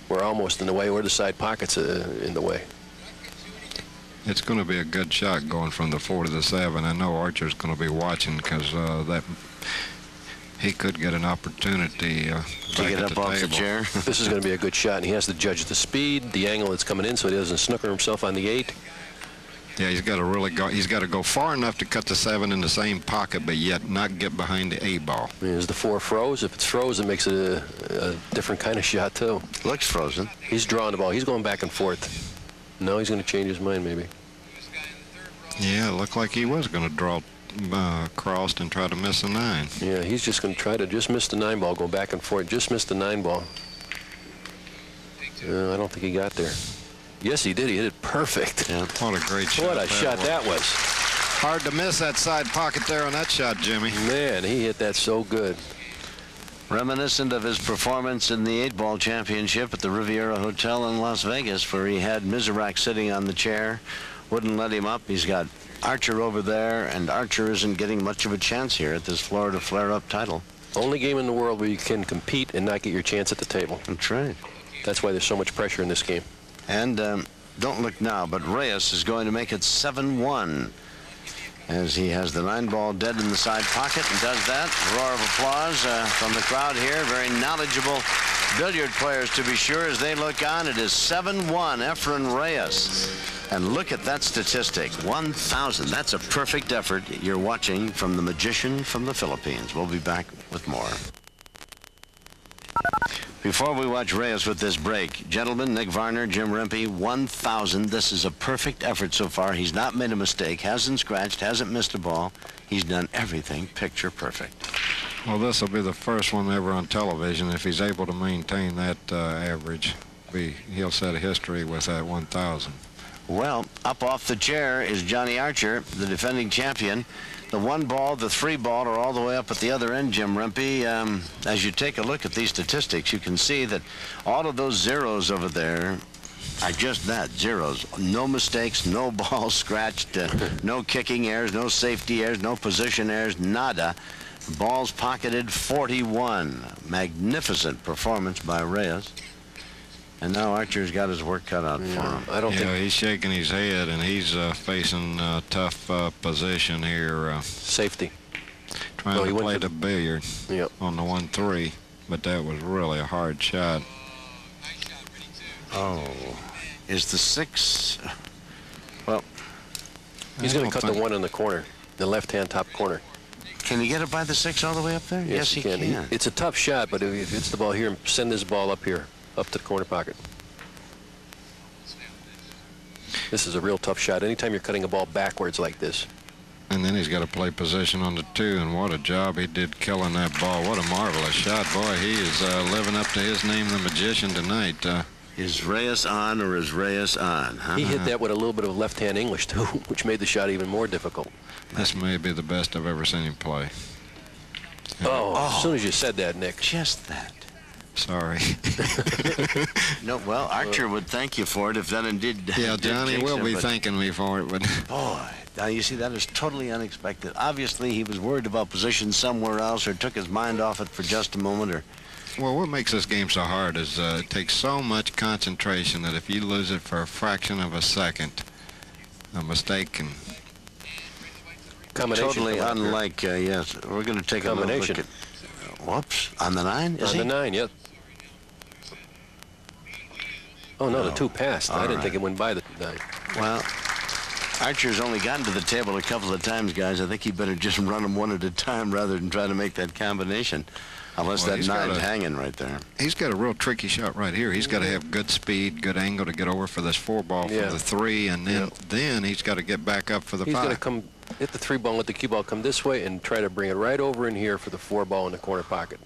S2: We're almost in the way, or the side pocket's in the way.
S3: It's going to be a good shot going from the 4 to the 7. I know Archer's going to be watching because that he could get an opportunity
S1: to
S3: back
S1: get
S3: at
S1: up off the
S3: table.
S1: chair.
S2: This is going to be a good shot, and he has to judge the speed, the angle it's coming in, so he doesn't snooker himself on the 8.
S3: Yeah, he's got to really go. He's got to go far enough to cut the 7 in the same pocket, but yet not get behind the A ball.
S2: I mean, is the 4 froze? If it's froze, it makes it a different kind of shot too.
S1: Looks frozen.
S2: He's drawing the ball. He's going back and forth. No, he's going to change his mind maybe.
S3: Yeah, it looked like he was going to draw crossed and try to miss a 9.
S2: Yeah, he's just going to try to just miss the 9 ball, go back and forth, just miss the 9 ball. I don't think he got there. Yes, he did. He hit it perfect.
S3: Yeah, what a great shot.
S2: What a shot that was.
S3: Hard to miss that side pocket there on that shot, Jimmy.
S2: Man, he hit that so good.
S1: Reminiscent of his performance in the 8-ball championship at the Riviera Hotel in Las Vegas, where he had Mizrak sitting on the chair, wouldn't let him up. He's got Archer over there, and Archer isn't getting much of a chance here at this Florida Flare-Up title.
S2: Only game in the world where you can compete and not get your chance at the table.
S1: That's right.
S2: That's why there's so much pressure in this game.
S1: And don't look now, but Reyes is going to make it 7-1 as he has the 9 ball dead in the side pocket and does that. Roar of applause from the crowd here. Very knowledgeable billiard players, to be sure, as they look on. It is 7-1, EFREN Reyes. And look at that statistic, 1,000. That's a perfect effort. You're watching from the magician from the Philippines. We'll be back with more. Before we watch Reyes with this break, gentlemen, Nick Varner, Jim Rempe, 1,000. This is a perfect effort so far. He's not made a mistake, hasn't scratched, hasn't missed a ball. He's done everything picture perfect.
S3: Well, this will be the first one ever on television. If he's able to maintain that average, he'll set a history with that 1,000.
S1: Well, up off the chair is Johnny Archer, the defending champion. The 1 ball, the 3 ball are all the way up at the other end, Jim Rempe. As you take a look at these statistics, you can see that all of those zeros over there are just that, zeros. No mistakes, no balls scratched, no kicking errors, no safety errors, no position errors, nada. Balls pocketed, 41. Magnificent performance by Reyes. And now Archer's got his work cut out for him.
S2: I don't think
S3: he's shaking his head, and he's facing a tough position here.
S2: safety.
S3: Trying to play the billiard on the 1-3, but that was really a hard shot.
S1: Oh, is the 6? Well,
S2: he's going to cut the 1 in the corner, the left-hand top corner.
S1: Can he get it by the 6 all the way up there? Yes, he can.
S2: It's a tough shot, but if it's the ball here, send this ball up here, up to the corner pocket. This is a real tough shot. Anytime you're cutting a ball backwards like this,
S3: And then he's got to play position on the 2, and what a job he did killing that ball. What a marvelous shot. Boy, he is living up to his name, the Magician, tonight.
S1: Is Reyes on or is Reyes on? Huh?
S2: He hit that with a little bit of left-hand English, too, which made the shot even more difficult.
S3: This may be the best I've ever seen him play.
S2: As soon as you said that, Nick.
S1: Just that.
S3: Sorry.
S1: No, well, Archer would thank you for it if that indeed.
S3: Yeah, Johnny
S1: jinx
S3: will
S1: him,
S3: be
S1: but
S3: thanking me for it, but
S1: boy, now you see that is totally unexpected. Obviously, he was worried about position somewhere else, or took his mind off it for just a moment, or.
S3: well, what makes this game so hard is it takes so much concentration that if you lose it for a fraction of a second, a mistake can.
S2: Combination.
S1: Totally unlike. Yes, we're going to take a look at. Whoops, on the 9? Is he?
S2: On the 9, yeah. Oh, no, the 2 passed. I didn't think it went by the 9.
S1: Well, Archer's only gotten to the table a couple of times, guys. I think he better just run them one at a time rather than try to make that combination. Unless that 9's hanging right there.
S3: He's got a real tricky shot right here. He's got to have good speed, good angle to get over for this 4 ball for the 3, and then he's got to get back up for the 5.
S2: He's got to come hit the 3 ball, let the cue ball come this way, and try to bring it right over in here for the 4 ball in the corner pocket.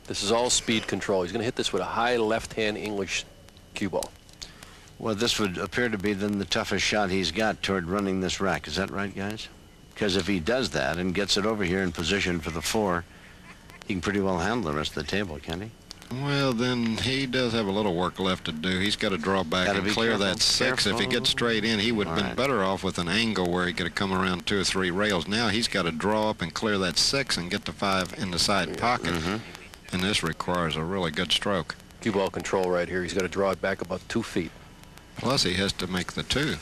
S2: This is all speed control. He's going to hit this with a high left-hand English cue ball.
S1: Well, this would appear to be then the toughest shot he's got toward running this rack. Is that right, guys? Because if he does that and gets it over here in position for the 4, he can pretty well handle the rest of the table, can't he?
S3: Well, then he does have a little work left to do. He's got to draw back and clear that 6. If he gets straight in, he would have been better off with an angle where he could have come around 2 or 3 rails. Now he's got to draw up and clear that 6 and get the 5 in the side pocket. And this requires a really good stroke.
S2: Cue ball control right here. He's got to draw it back about 2 feet.
S3: Plus, he has to make the 2.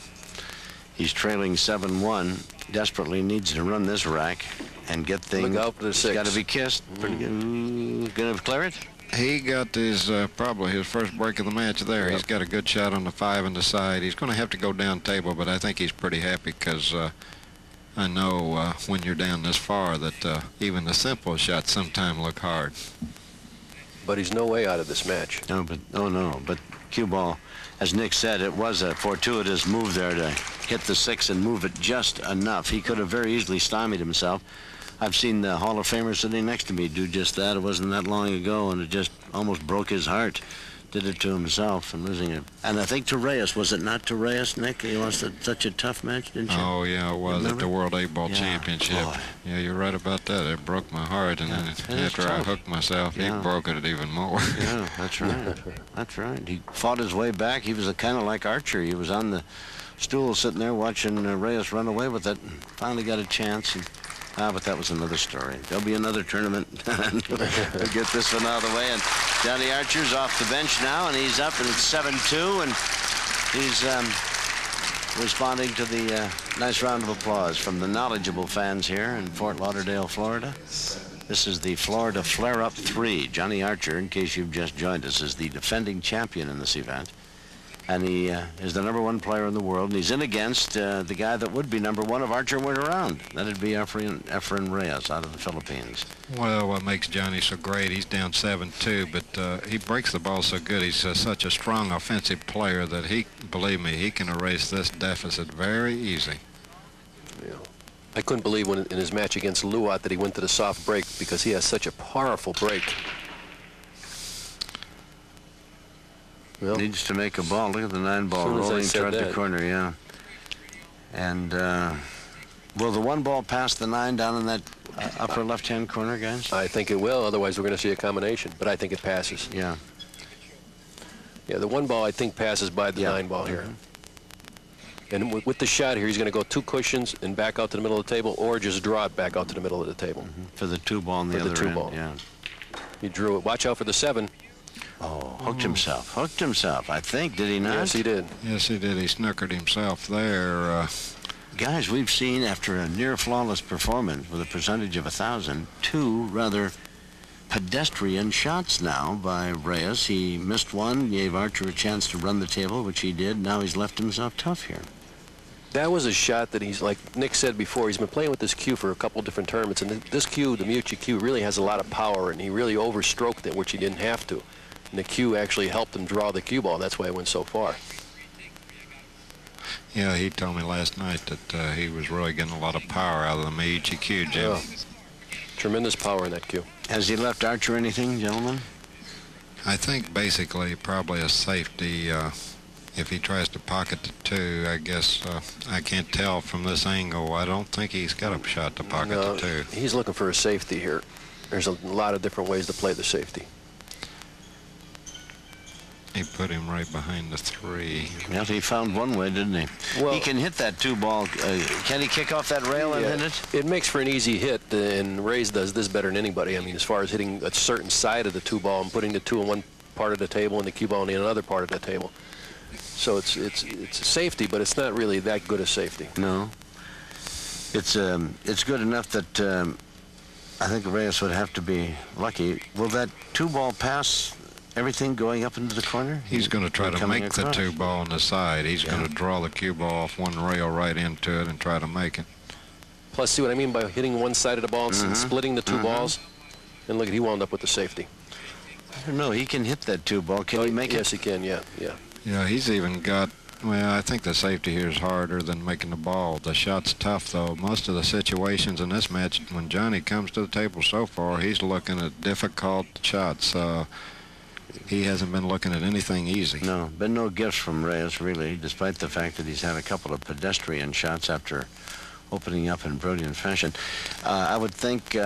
S1: He's trailing 7-1. Desperately needs to run this rack and get things.
S2: Look out for the 6.
S1: Got to be kissed. Pretty good. Gonna clear it?
S3: He got his probably his first break of the match there. He's got a good shot on the 5 in the side. He's going to have to go down table, but I think he's pretty happy because I know when you're down this far that even the simple shots sometimes look hard.
S2: But he's no way out of this match.
S1: No, but cue ball, as Nick said, it was a fortuitous move there to hit the 6 and move it just enough. He could have very easily stymied himself. I've seen the Hall of Famer sitting next to me do just that. It wasn't that long ago, and it just almost broke his heart. Did it to himself and losing it. And I think to Reyes, was it not to Reyes, Nick? He lost such a tough match, didn't you?
S3: Oh, yeah, it was at the World 8-Ball Championship.
S1: Boy.
S3: Yeah, you're right about that. It broke my heart, and then after I hooked myself, he broke it even more.
S1: Yeah, that's right. That's right. He fought his way back. He was kind of like Archer. He was on the stool sitting there watching Reyes run away with it, and finally got a chance. And, but that was another story. There'll be another tournament. We'll get this one out of the way. And Johnny Archer's off the bench now, and he's up, and it's 7-2, and he's responding to the nice round of applause from the knowledgeable fans here in Fort Lauderdale, Florida. This is the Florida Flare-Up 3. Johnny Archer, in case you've just joined us, is the defending champion in this event. And he is the #1 player in the world, and he's in against the guy that would be #1 if Archer went around. That'd be EFREN Reyes out of the Philippines.
S3: Well, what makes Johnny so great, he's down 7-2, but he breaks the ball so good. He's such a strong offensive player that he, believe me, he can erase this deficit very easy.
S2: Yeah. I couldn't believe when in his match against Luat that he went to the soft break because he has such a powerful break. Well,
S1: needs to make a ball. Look at the 9-ball rolling toward the corner, yeah. And will the 1 ball pass the 9 down in that upper left-hand corner, guys?
S2: I think it will. Otherwise, we're going to see a combination. But I think it passes.
S1: Yeah.
S2: Yeah, the 1 ball I think passes by the 9 ball here. And with the shot here, he's going to go 2 cushions and back out to the middle of the table, or just draw it back out to the middle of the table.
S1: For the 2 ball on the other end. Yeah.
S2: He drew it. Watch out for the 7.
S1: Oh, hooked himself. I think, did he not?
S2: Yes, he did.
S3: Yes, he did. He snookered himself there.
S1: Guys, we've seen after a near flawless performance with a percentage of 1,000, 2 rather pedestrian shots now by Reyes. He missed one, gave Archer a chance to run the table, which he did. Now he's left himself tough here.
S2: That was a shot that he's, like Nick said before, he's been playing with this cue for a couple different tournaments, and this cue, the Miucci cue, really has a lot of power, and he really overstroked it, which he didn't have to. And the cue actually helped him draw the cue ball. That's why it went so far.
S3: Yeah, he told me last night that he was really getting a lot of power out of the Miichi cue, Jim.
S2: Oh, tremendous power in that cue.
S1: Has he left Archer anything, gentlemen?
S3: I think basically probably a safety. If he tries to pocket the 2, I guess I can't tell from this angle. I don't think he's got a shot to pocket the 2.
S2: He's looking for a safety here. There's a lot of different ways to play the safety.
S3: He put him right behind the 3.
S1: Well, he found one way, didn't he?
S2: Well,
S1: he can hit that 2 ball. Can he kick off that rail and hit it?
S2: It makes for an easy hit, and Reyes does this better than anybody. I mean, as far as hitting a certain side of the 2 ball and putting the 2 in one part of the table and the cue ball in another part of the table. So it's a safety, but it's not really that good a safety.
S1: No. It's good enough that I think Reyes would have to be lucky. Will that 2 ball pass everything going up into the corner?
S3: He's going to try to make the
S1: across.
S3: 2 ball on the side. He's going to draw the cue ball off one rail right into it and try to make it.
S2: Plus, see what I mean by hitting one side of the ball and splitting the 2 balls? And look, he wound up with the safety.
S1: I don't know. He can hit that 2 ball. Can he make it?
S2: Yes, he can, yeah.
S3: Yeah, he's even got, well, I think the safety here is harder than making the ball. The shot's tough, though. Most of the situations in this match, when Johnny comes to the table so far, he's looking at difficult shots. He hasn't been looking at anything easy.
S1: No, been no gifts from Reyes, really, despite the fact that he's had a couple of pedestrian shots after opening up in brilliant fashion. I would think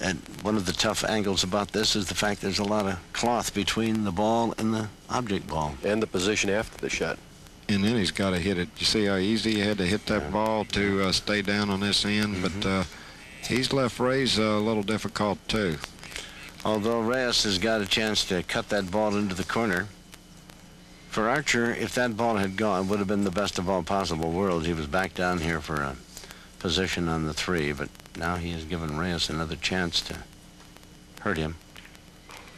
S1: and one of the tough angles about this is the fact there's a lot of cloth between the ball and the object ball.
S2: And the position after the shot.
S3: And then he's got to hit it. You see how easy he had to hit that ball to stay down on this end? But he's left Reyes a little difficult, too.
S1: Although Reyes has got a chance to cut that ball into the corner. For Archer, if that ball had gone, it would have been the best of all possible worlds. He was back down here for a position on the 3, but now he has given Reyes another chance to hurt him.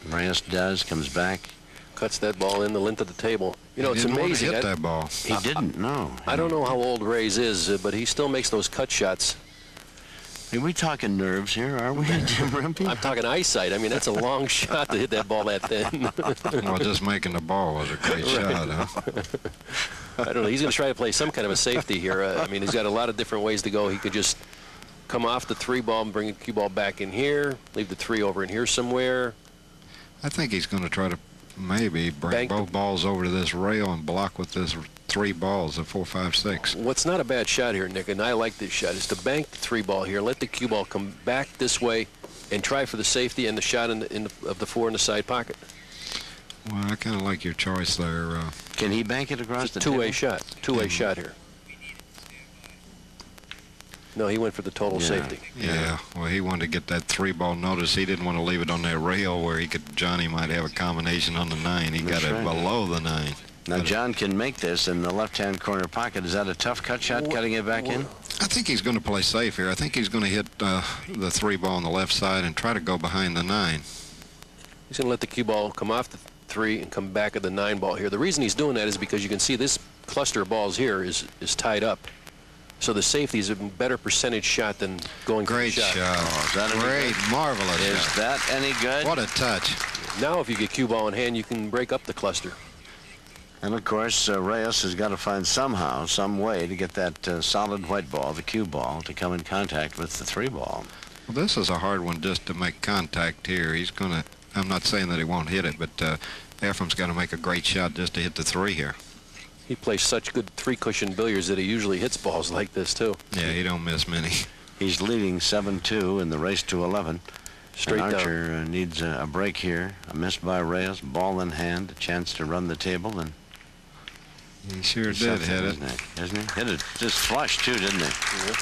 S1: Reyes does, comes back.
S2: Cuts that ball in the length of the table. You know, it's amazing.
S3: He hit that ball.
S1: He didn't, no.
S2: I don't know how old Reyes is, but he still makes those cut shots.
S1: Are we talking nerves here, are we, Jim Rempe?
S2: I'm talking eyesight. I mean, that's a long shot to hit that ball that thin.
S3: Well, just making the ball was a great shot, huh?
S2: I don't know. He's going to try to play some kind of a safety here. I mean, he's got a lot of different ways to go. He could just come off the 3 ball and bring the cue ball back in here, leave the 3 over in here somewhere.
S3: I think he's going to try to maybe bring both balls over to this rail and block with this 3 balls, the 4, 5, 6.
S2: What's not a bad shot here, Nick, and I like this shot, is to bank the 3 ball here, let the cue ball come back this way, and try for the safety and the shot of the 4 in the side pocket.
S3: Well, I kind of like your choice there.
S1: Can he bank it across the
S2: two-way shot. Two-way shot here. No, he went for the total safety.
S3: Yeah, well, he wanted to get that 3 ball. Notice he didn't want to leave it on that rail where Johnny might have a combination on the 9. He got it below the 9.
S1: Now, John can make this in the left-hand corner pocket. Is that a tough cut shot, cutting it back in?
S3: I think he's going to play safe here. I think he's going to hit the 3 ball on the left side and try to go behind the 9.
S2: He's going to let the cue ball come off the 3 and come back at the 9 ball here. The reason he's doing that is because you can see this cluster of balls here is tied up. So the safety is a better percentage shot than going for the shot.
S3: Great shot.
S1: Oh, is that
S3: great, marvelous
S1: Is
S3: shot.
S1: that any good?
S3: What a touch.
S2: Now if you get cue ball in hand, you can break up the cluster.
S1: And of course, Reyes has got to find somehow, some way to get that solid white ball, the cue ball, to come in contact with the 3 ball.
S3: Well, this is a hard one just to make contact here. He's going to, I'm not saying that he won't hit it, but EFREN's got to make a great shot just to hit the 3 here.
S2: He plays such good 3-cushion billiards that he usually hits balls like this, too.
S3: Yeah, he don't miss many.
S1: He's leading 7-2 in the race to 11.
S2: Straight
S1: and
S2: down.
S1: Archer needs a break here. A miss by Reyes, ball in hand, a chance to run the table, and
S3: He sure did hit it.
S1: Isn't he? Hit it just flush, too, didn't he?
S2: Yeah.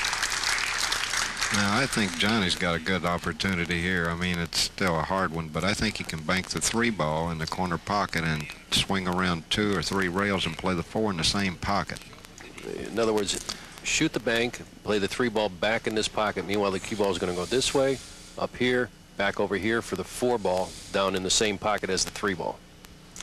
S3: Now, I think Johnny's got a good opportunity here. I mean, it's still a hard one, but I think he can bank the 3 ball in the corner pocket and swing around 2 or 3 rails and play the 4 in the same pocket.
S2: In other words, shoot the bank, play the 3 ball back in this pocket. Meanwhile, the cue ball is going to go this way, up here, back over here for the 4 ball down in the same pocket as the 3 ball.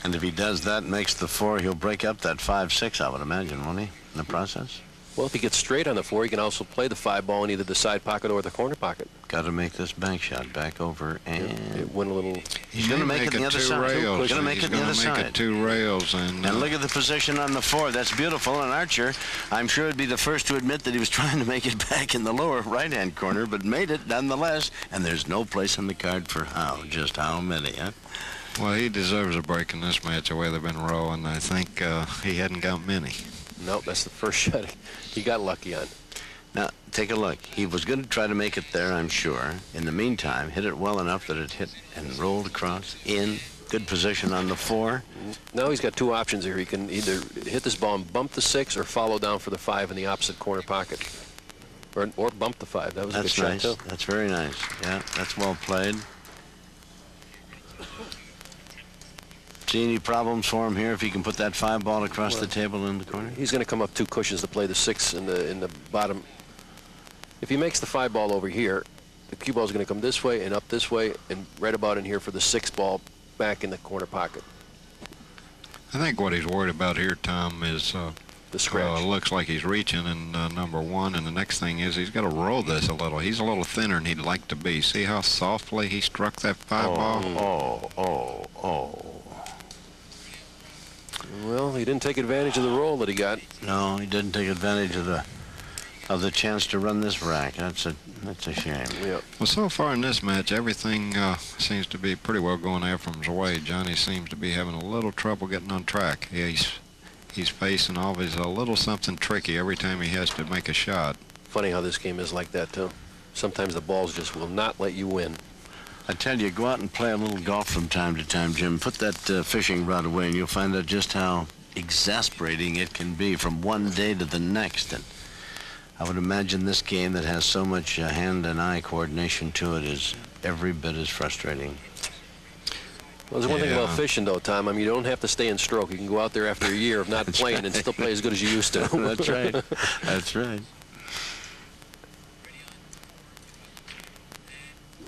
S1: And if he does that, makes the 4, he'll break up that 5-6, I would imagine, won't he, in the process?
S2: Well, if he gets straight on the 4, he can also play the 5 ball in either the side pocket or the corner pocket.
S1: Got to make this bank shot back over, and
S2: It went a little.
S1: he's going to make it the other side. He's going to make it the other side.
S3: 2 rails, and
S1: look at the position on the 4. That's beautiful. And Archer, I'm sure, would be the first to admit that he was trying to make it back in the lower right-hand corner, but made it nonetheless. And there's no place on the card for how. Just how many, huh?
S3: well, he deserves a break in this match the way they've been rolling. I think he hadn't got many.
S2: Nope, that's the first shot he got lucky on.
S1: Now, take a look. He was going to try to make it there, I'm sure. In the meantime, hit it well enough that it hit and rolled across in good position on the 4.
S2: Now he's got 2 options here. He can either hit this ball and bump the 6 or follow down for the 5 in the opposite corner pocket. Or bump the 5. That was a good shot, too.
S1: That's very nice. Yeah, that's well played. See any problems for him here if he can put that 5 ball across the table in the corner?
S2: He's going to come up 2 cushions to play the 6 in the bottom. If he makes the 5 ball over here, the cue ball is going to come this way and up this way and right about in here for the 6 ball back in the corner pocket.
S3: I think what he's worried about here, Tom, is
S2: The scratch.
S3: looks like he's reaching in number 1, and the next thing is he's got to roll this a little. He's a little thinner than he'd like to be. See how softly he struck that 5 ball?
S2: Well, he didn't take advantage of the roll that he got.
S1: No, he didn't take advantage of the chance to run this rack. That's a shame.
S2: Yeah.
S3: Well, so far in this match, everything seems to be pretty well going Ephren's way. Johnny seems to be having a little trouble getting on track. He's facing always a little something tricky every time he has to make a shot.
S2: Funny how this game is like that, too. Sometimes the balls just will not let you win.
S1: I tell you, go out and play a little golf from time to time, Jim. Put that fishing rod away, and you'll find out just how exasperating it can be from one day to the next. And I would imagine this game that has so much hand and eye coordination to it is every bit as frustrating.
S2: Well, there's one thing about fishing, though, Tom. I mean, you don't have to stay in stroke. You can go out there after a year of not playing and still play as good as you used to.
S1: That's right. That's right.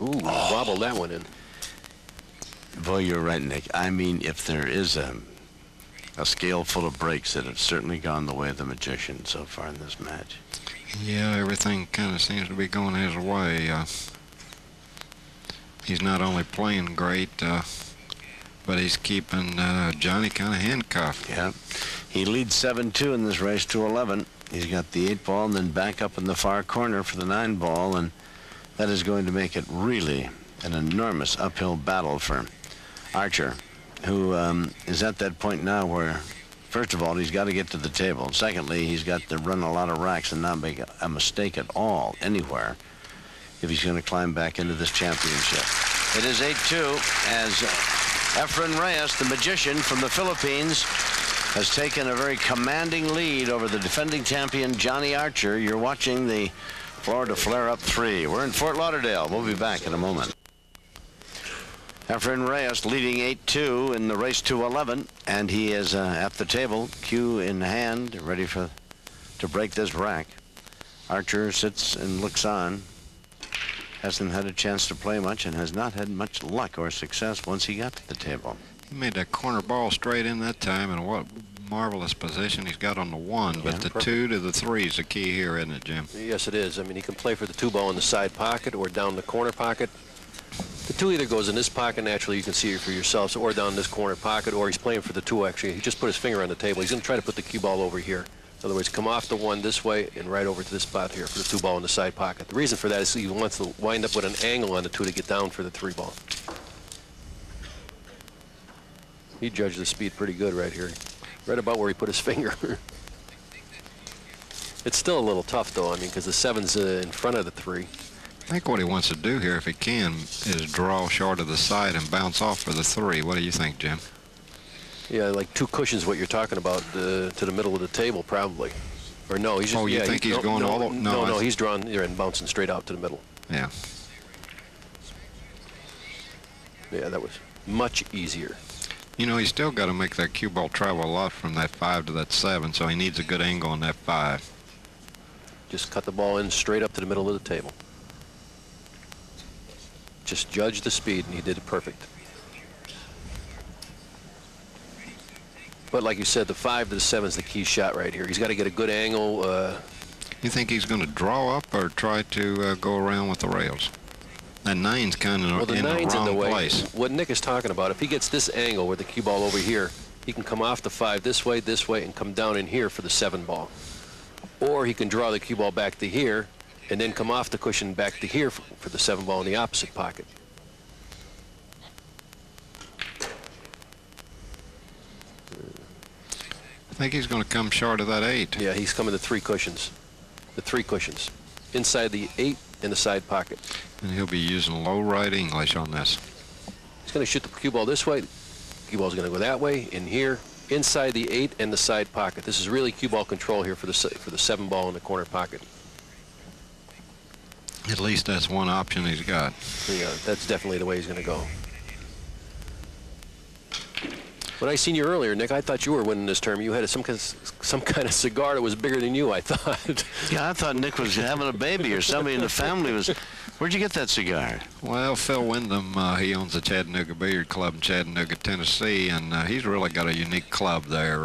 S2: Ooh, wobbled that one in.
S1: Boy, you're right, Nick. I mean, if there is a scale full of breaks, that have certainly gone the way of the magician so far in this match.
S3: Yeah, everything kind of seems to be going his way. He's not only playing great, but he's keeping Johnny kind of handcuffed.
S1: Yeah. He leads 7-2 in this race to 11. He's got the 8 ball and then back up in the far corner for the 9 ball, and that is going to make it really an enormous uphill battle for Archer, who is at that point now where, first of all, he's got to get to the table. Secondly, he's got to run a lot of racks and not make a mistake at all anywhere if he's going to climb back into this championship. It is 8-2 as EFREN Reyes, the magician from the Philippines, has taken a very commanding lead over the defending champion, Johnny Archer. You're watching the Florida Flare-Up 3. We're in Fort Lauderdale. We'll be back in a moment. EFREN Reyes leading 8-2 in the race to 11, and he is at the table, cue in hand, ready to break this rack. Archer sits and looks on. Hasn't had a chance to play much and has not had much luck or success once he got to the table.
S3: He made that corner ball straight in that time, and what marvelous position he's got on the 1. But the
S2: perfect.
S3: 2 to the 3 is the key here, isn't it, Jim?
S2: Yes, it is. I mean, he can play for the 2 ball in the side pocket or down the corner pocket. The 2 either goes in this pocket, naturally, you can see it for yourselves, or down this corner pocket, or he's playing for the 2, actually. He just put his finger on the table. He's going to try to put the cue ball over here. In other words, come off the 1 this way and right over to this spot here for the 2 ball in the side pocket. The reason for that is he wants to wind up with an angle on the 2 to get down for the 3 ball. He judged the speed pretty good right here. Right about where he put his finger. It's still a little tough, though, I mean, because the 7's in front of the 3.
S3: I think what he wants to do here, if he can, is draw short of the side and bounce off for the 3. What do you think, Jim?
S2: Yeah, like 2 cushions, what you're talking about, to the middle of the table, probably. Or no, he's just...
S3: Oh, you think he's going all the...
S2: No, he's drawn here and bouncing straight out to the middle.
S3: Yeah.
S2: Yeah, that was much easier.
S3: You know, he's still got to make that cue ball travel a lot from that 5 to that 7, so he needs a good angle on that 5.
S2: Just cut the ball in straight up to the middle of the table. Just judge the speed, and he did it perfect. But like you said, the 5 to the 7 is the key shot right here. He's got to get a good angle
S3: You think he's going to draw up or try to go around with the rails? That 9's kind of in the wrong place.
S2: What Nick is talking about, if he gets this angle with the cue ball over here, he can come off the 5 this way, and come down in here for the 7 ball. Or he can draw the cue ball back to here and then come off the cushion back to here for the 7 ball in the opposite pocket.
S3: I think he's going to come short of that 8.
S2: Yeah, he's coming to 3 cushions. The 3 cushions. Inside the 8 in the side pocket.
S3: And he'll be using low right English on this.
S2: He's going to shoot the cue ball this way. Cue ball's going to go that way, in here, inside the 8 and the side pocket. This is really cue ball control here for the 7 ball in the corner pocket.
S3: At least that's one option he's got.
S2: Yeah, that's definitely the way he's going to go. When I seen you earlier, Nick, I thought you were winning this tournament. You had some kind of cigar that was bigger than you, I thought.
S1: Yeah, I thought Nick was having a baby or somebody in the family was. Where'd you get that cigar?
S3: Well, Phil Wyndham, he owns the Chattanooga Billiard Club in Chattanooga, Tennessee, and he's really got a unique club there.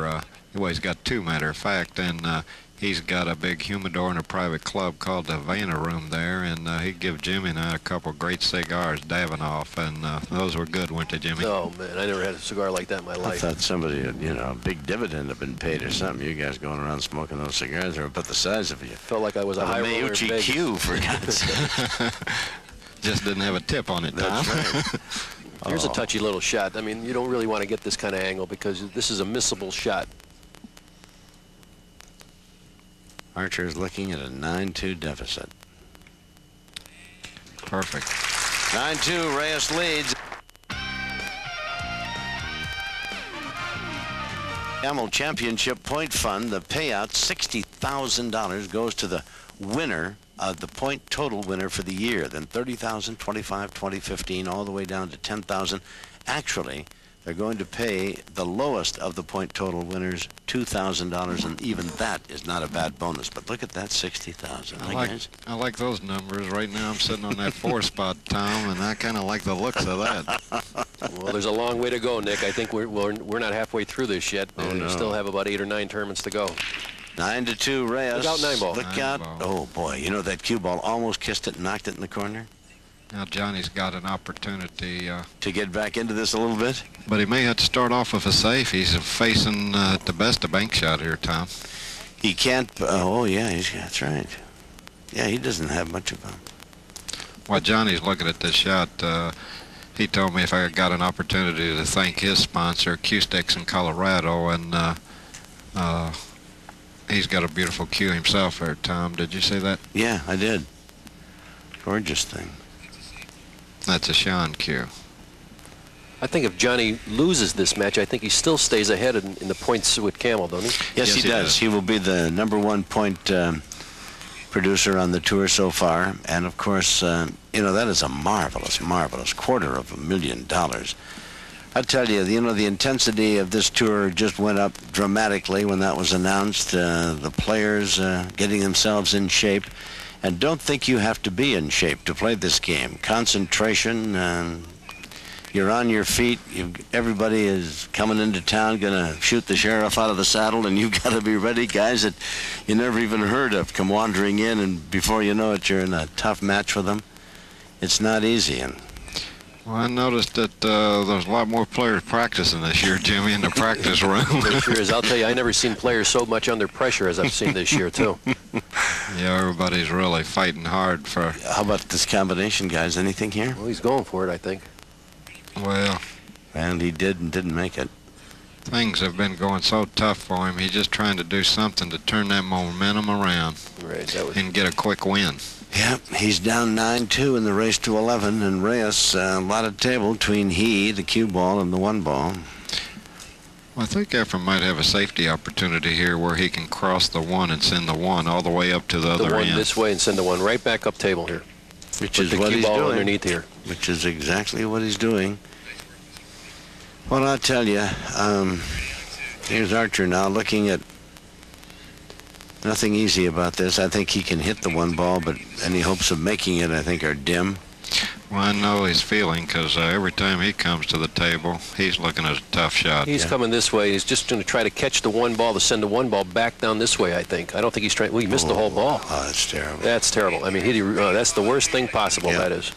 S3: Well, he's got 2, matter of fact, and he's got a big humidor and a private club called the Havana Room there, and he gave Jimmy and I a couple great cigars, Davidoff, and those were good, weren't they, Jimmy?
S2: Oh, man, I never had a cigar like that in my life.
S1: I thought somebody, you know, a big dividend had been paid or something. You guys going around smoking those cigars are about the size of you.
S2: Felt like I was a high roller in Vegas.
S1: Q, for God's sake.
S3: Just didn't have a tip on it, Tom.
S1: That's right.
S2: Here's a touchy little shot. I mean, you don't really want to get this kind of angle because this is a missable shot.
S1: Archer is looking at a 9-2 deficit.
S3: Perfect.
S1: 9-2, Reyes leads. Camel Championship Point Fund, the payout, $60,000, goes to the winner, the point total winner for the year. Then 30,000, 25, 20, 15, all the way down to 10,000. Actually, they're going to pay the lowest of the point total winners $2,000, and even that is not a bad bonus. But look at that, 60,000.
S3: I like those numbers. Right now, I'm sitting on that 4 spot, Tom, and I kind of like the looks of that.
S2: Well, there's a long way to go, Nick. I think we're not halfway through this yet.
S1: Oh, no.
S2: We still have about 8 or 9 tournaments to go.
S1: 9-2, Reyes.
S2: Look out, 9 ball.
S1: Look out. Oh, boy. You know, that cue ball almost kissed it and knocked it in the corner.
S3: Now Johnny's got an opportunity
S1: to get back into this a little bit.
S3: But he may have to start off with a safe. He's facing the best of bank shot here, Tom.
S1: He can't. Oh, yeah, that's right. Yeah, he doesn't have much of a.
S3: While Johnny's looking at this shot, he told me if I got an opportunity to thank his sponsor, Q-Sticks in Colorado, and he's got a beautiful cue himself there, Tom. Did you see that?
S1: Yeah, I did. Gorgeous thing.
S3: That's a Sean cue.
S2: I think if Johnny loses this match, I think he still stays ahead in the points with Camel, don't he?
S1: Yes, he does. He will be the #1 point producer on the tour so far. And, of course, you know, that is a marvelous, marvelous $250,000. I tell you, the intensity of this tour just went up dramatically when that was announced. The players getting themselves in shape. And don't think you have to be in shape to play this game. Concentration, you're on your feet. Everybody is coming into town, going to shoot the sheriff out of the saddle, and you've got to be ready. Guys that you never even heard of come wandering in, and before you know it, you're in a tough match with them. It's not easy. And
S3: well, I noticed that there's a lot more players practicing this year, Jimmy, in the practice room.
S2: There sure is. I'll tell you, I never seen players so much under pressure as I've seen this year, too.
S3: Yeah, everybody's really fighting hard for...
S1: How about this combination, guys? Anything here?
S2: Well, he's going for it, I think.
S3: Well...
S1: And he did and didn't make it.
S3: Things have been going so tough for him. He's just trying to do something to turn that momentum around.
S2: Right,
S3: and get a quick win.
S1: Yep, he's down 9-2 in the race to 11, and Reyes, a lot of table between the cue ball, and the 1 ball.
S3: Well, I think EFREN might have a safety opportunity here where he can cross the 1 and send the 1 all the way up to the other end.
S2: The 1 this way and send the 1 right back up table here.
S1: Which is what he's doing.
S2: Underneath here.
S1: Which is exactly what he's doing. Well, I'll tell you, here's Archer now looking at nothing easy about this. I think he can hit the 1 ball, but any hopes of making it, I think, are dim.
S3: Well, I know he's feeling, because every time he comes to the table, he's looking at a tough shot.
S2: He's coming this way. He's just going to try to catch the one ball, to send the one ball back down this way, I think. I don't think he's trying. Well, he missed the whole ball.
S1: Oh, that's terrible.
S2: That's terrible. I mean, that's the worst thing possible, that is.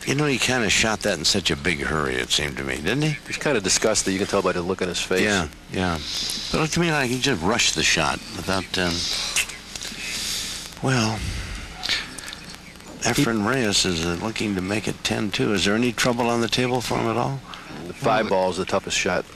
S1: You know, he kind of shot that in such a big hurry, it seemed to me, didn't he?
S2: He's kind of disgusted. You can tell by the look on his face.
S1: Yeah, yeah. But it looked to me like he just rushed the shot without, well, EFREN Reyes is looking to make it 10-2. Is there any trouble on the table for him at all?
S2: The 5 ball is the toughest shot.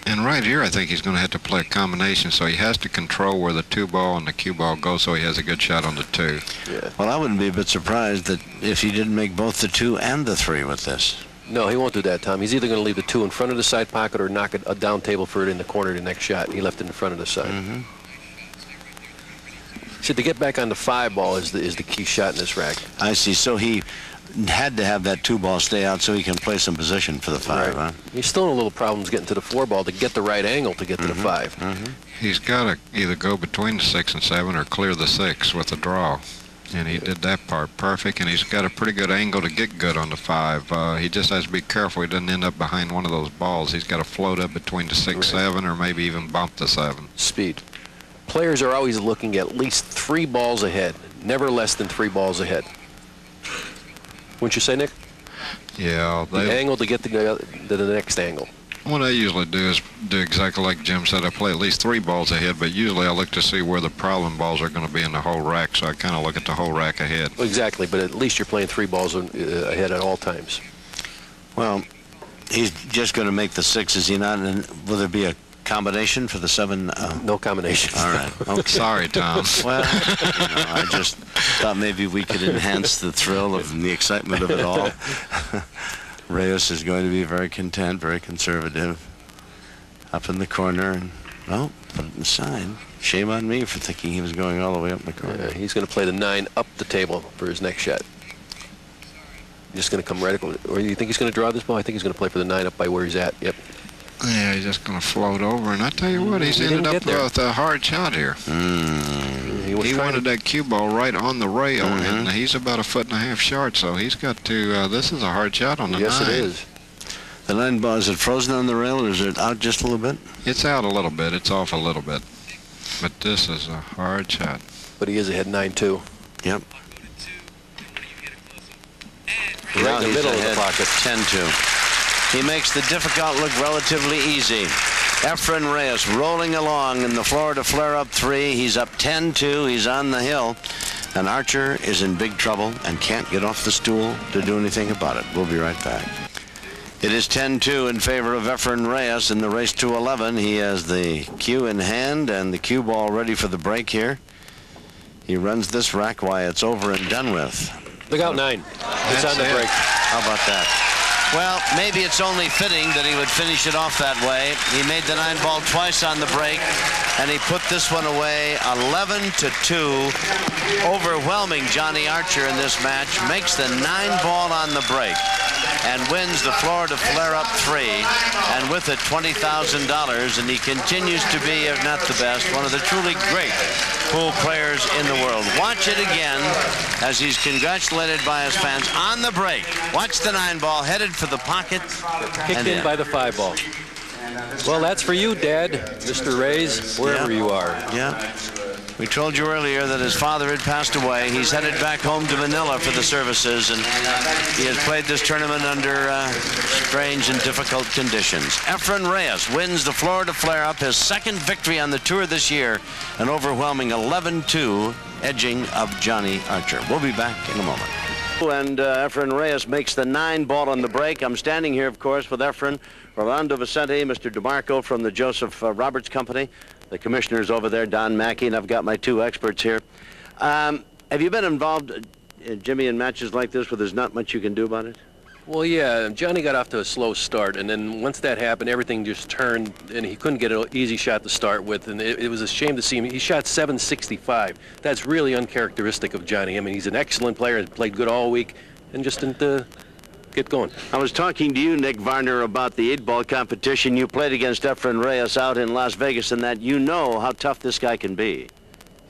S3: And right here, I think he's going to have to play a combination, so he has to control where the 2 ball and the cue ball go, so he has a good shot on the 2.
S2: Yeah.
S1: Well, I wouldn't be a bit surprised that if he didn't make both the 2 and the 3 with this.
S2: No, he won't do that, Tom. He's either going to leave the 2 in front of the side pocket or knock a down table for it in the corner the next shot. He left it in front of the side. See, to get back on the 5 ball is the key shot in this rack.
S1: I see. So he had to have that 2 ball stay out so he can play some position for the 5, huh?
S2: He's still in a little problems getting to the 4 ball to get the right angle to get to the 5.
S3: He's got to either go between the 6 and 7 or clear the 6 with a draw. And he did that part perfect, and he's got a pretty good angle to get good on the 5. He just has to be careful he doesn't end up behind one of those balls. He's got to float up between the 6, 7, or maybe even bump the 7.
S2: Speed. Players are always looking at least 3 balls ahead, never less than 3 balls ahead. Wouldn't you say, Nick?
S3: Yeah.
S2: The angle to get to the next angle.
S3: What I usually do is do exactly like Jim said. I play at least 3 balls ahead, but usually I look to see where the problem balls are going to be in the whole rack, so I kind of look at the whole rack ahead.
S2: Exactly, but at least you're playing 3 balls ahead at all times.
S1: Well, he's just going to make the 6, is he not? And will there be a combination for the 7?
S2: No combination.
S1: All right. Okay.
S3: Sorry, Tom.
S1: Well, I just thought maybe we could enhance the thrill of the excitement of it all. Reyes is going to be very content, very conservative, up in the corner, and put it in the side. Shame on me for thinking he was going all the way up in the corner.
S2: He's going to play the 9 up the table for his next shot. Just going to come right, or you think he's going to draw this ball? I think he's going to play for the 9 up by where he's at. Yep.
S3: Yeah, he's just going to float over, and I tell you what, he's ended up with a hard shot here. He wanted that cue ball right on the rail, and he's about 1.5 feet short, so he's got to, this is a hard shot on the 9.
S2: Yes, it is.
S1: The 9 ball, is it frozen on the rail, or is it out just a little bit?
S3: It's out a little bit. It's off a little bit. But this is a hard shot.
S2: But he is ahead 9-2.
S1: Yep.
S2: Right in the middle of the pocket.
S1: 10-2. He makes the difficult look relatively easy. EFREN Reyes rolling along in the Florida flare-up 3. He's up 10-2. He's on the hill. And Archer is in big trouble and can't get off the stool to do anything about it. We'll be right back. It is 10-2 in favor of EFREN Reyes in the race to 11. He has the cue in hand and the cue ball ready for the break here. He runs this rack while it's over and done with.
S2: Look out, 9. It's on the break.
S1: How about that? Well, maybe it's only fitting that he would finish it off that way. He made the 9 ball twice on the break, and he put this one away 11-2. Overwhelming Johnny Archer in this match. Makes the 9 ball on the break and wins the Florida Flare-Up 3, and with it $20,000, and he continues to be, if not the best, one of the truly great pool players in the world. Watch it again as he's congratulated by his fans on the break. Watch the 9 ball headed for the pocket.
S2: Kicked in by the 5 ball. Well, that's for you, Dad, Mr. Reyes, wherever you are.
S1: Yeah. We told you earlier that his father had passed away. He's headed back home to Manila for the services, and he has played this tournament under strange and difficult conditions. EFREN Reyes wins the Florida Flare-Up, his 2nd victory on the tour this year, an overwhelming 11-2 edging of Johnny Archer. We'll be back in a moment. And EFREN Reyes makes the 9 ball on the break. I'm standing here, of course, with EFREN, Rolando Vicente, Mr. DeMarco from the Joseph Roberts Company. The commissioner's over there, Don Mackey, and I've got my 2 experts here. Have you been involved, Jimmy, in matches like this where there's not much you can do about it?
S2: Well, yeah, Johnny got off to a slow start, and then once that happened, everything just turned, and he couldn't get an easy shot to start with, and it was a shame to see him. He shot 765. That's really uncharacteristic of Johnny. I mean, he's an excellent player, has played good all week, and just didn't get going.
S1: I was talking to you, Nick Varner, about the 8-ball competition. You played against EFREN Reyes out in Las Vegas, and that you know how tough this guy can be.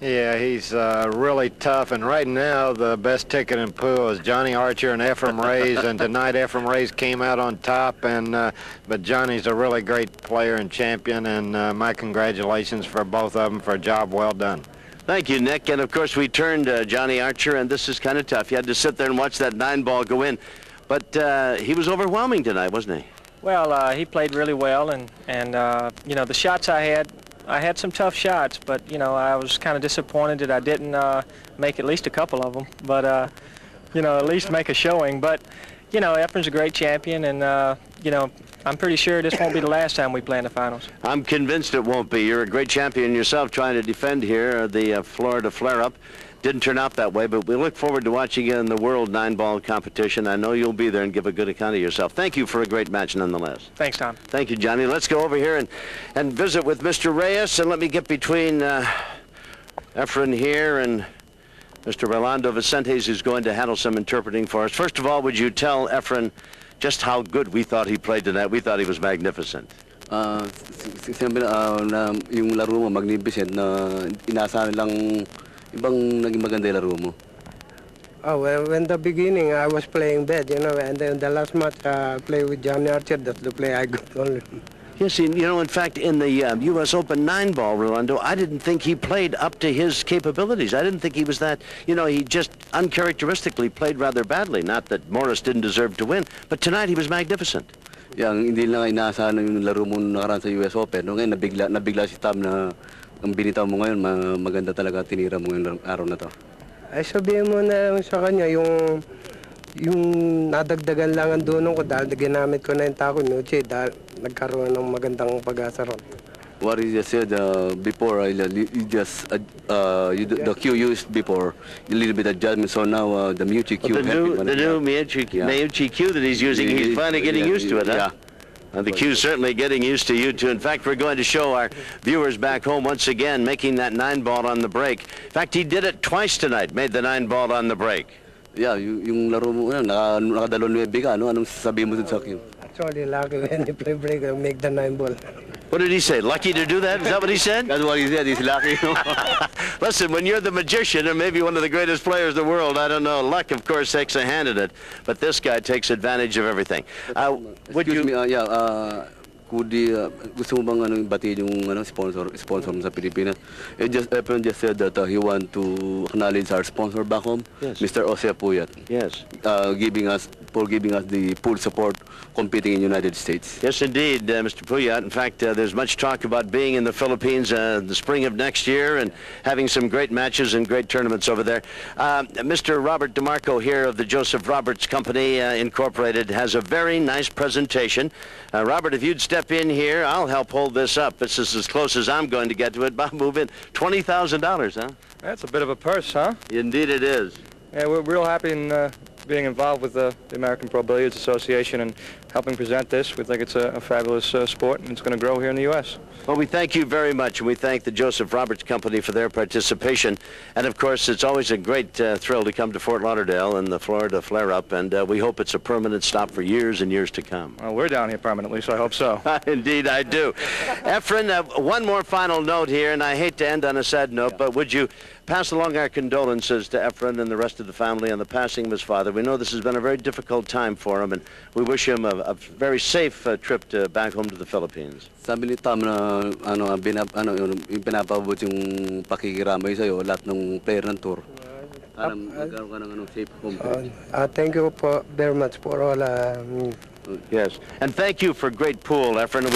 S3: Yeah, he's really tough, and right now the best ticket in pool is Johnny Archer and EFREN Reyes, and tonight EFREN Reyes came out on top, and but Johnny's a really great player and champion, and my congratulations for both of them for a job well done.
S1: Thank you, Nick. And of course, we turned Johnny Archer, and this is kind of tough. You had to sit there and watch that 9-ball go in, but he was overwhelming tonight, wasn't he?
S4: Well, he played really well, and you know, the shots I had some tough shots, but you know, I was kind of disappointed that I didn't make at least a couple of them, but you know, at least make a showing. But you know, EFREN's a great champion, and you know, I'm pretty sure this won't be the last time we play in the finals. I'm
S1: convinced it won't be. You're a great champion yourself, trying to defend here the Florida flare-up. Didn't turn out that way, but we look forward to watching you in the World 9-ball competition. I know you'll be there and give a good account of yourself. Thank you for a great match nonetheless.
S4: Thanks, Tom.
S1: Thank you, Johnny. Let's go over here and visit with Mr. Reyes, and let me get between EFREN here and Mr. Rolando Vicentes, who's going to handle some interpreting for us. First of all, would you tell EFREN just how good we thought he played tonight? We thought he was magnificent.
S5: Siyempre, yung laro mo magnificent na inaasahan lang ibang naging maganda yung laro mo.
S6: Oh, well, in the beginning, I was playing bad, you know, and then the last match, I played with Johnny Archer. That's the play I got only.
S1: Yes, you know, in fact, in the U.S. Open 9-ball, Rolando, I didn't think he played up to his capabilities. I didn't think he was that, you know, he just uncharacteristically played rather badly. Not that Morris didn't deserve to win, but tonight he was magnificent.
S5: Yang hindi lang inaasahan yung laro mo nakaraan sa US Open. No, ngayon nabigla si Tam na ang binitaw mo ngayon, maganda talaga tinira mo yung araw na to.
S6: Ay sabihin mo na sa kanya yung nadagdagan lang ang dunong ko dahil ginamit ko na yung tako ni Uche dahil nagkaroon ng magandang pag-asa ron.
S5: What you just said before, you just the cue used before a little bit adjustment. So now the Meucci cue.
S1: The new Meucci cue that he's using, he's finally getting used to it, huh?
S5: Yeah.
S1: The cue's certainly getting used to you too. In fact, we're going to show our viewers back home once again making that 9-ball on the break. In fact, he did it twice tonight, made the 9-ball on the break.
S5: Yeah, yung laro mo nakadalon ka, ano anong sasabihin mo dun sa cue?
S6: Actually, lucky when you play break, make the 9-ball.
S1: What did he say? Lucky to do that? Is that what he said?
S5: That's what he said. He's lucky.
S1: Listen, when you're the magician and maybe one of the greatest players in the world, I don't know, luck, of course, takes a hand in it. But this guy takes advantage of everything.
S5: Excuse me, gusto mo bang bati yung sponsor mo sa Pilipinas? EFREN just said that he want to acknowledge our sponsor back home, yes. Mr. Jose Puyat.
S1: Yes.
S5: Giving us the full support competing in the United States.
S1: Yes, indeed, Mr. Puyat. In fact, there's much talk about being in the Philippines the spring of next year and having some great matches and great tournaments over there. Mr. Robert DeMarco here of the Joseph Roberts Company Incorporated has a very nice presentation. Robert, if you'd step in here, I'll help hold this up. This is as close as I'm going to get to it. Bob, move in. $20,000, huh?
S7: That's a bit of a purse, huh?
S1: Indeed it is.
S7: Yeah, we're real happy in being involved with the American Pro Billiards Association and helping present this. We think it's a fabulous sport, and it's going to grow here in the U.S.
S1: Well, we thank you very much, and we thank the Joseph Roberts Company for their participation. And, of course, it's always a great thrill to come to Fort Lauderdale and the Florida flare-up, and we hope it's a permanent stop for years and years to come.
S7: Well, we're down here permanently, so I hope so.
S1: Indeed, I do. EFREN, one more final note here, and I hate to end on a sad note, but would you pass along our condolences to EFREN and the rest of the family on the passing of his father. We know this has been a very difficult time for him, and we wish him a very safe trip back home to the Philippines.
S5: Sabi ni Tom na pinapabot yung pakikiramay sa'yo lahat ng player ng tour. Magkaroon ka ng safe home.
S6: Thank you very much for all.
S1: Yes, and thank you for great pool, EFREN.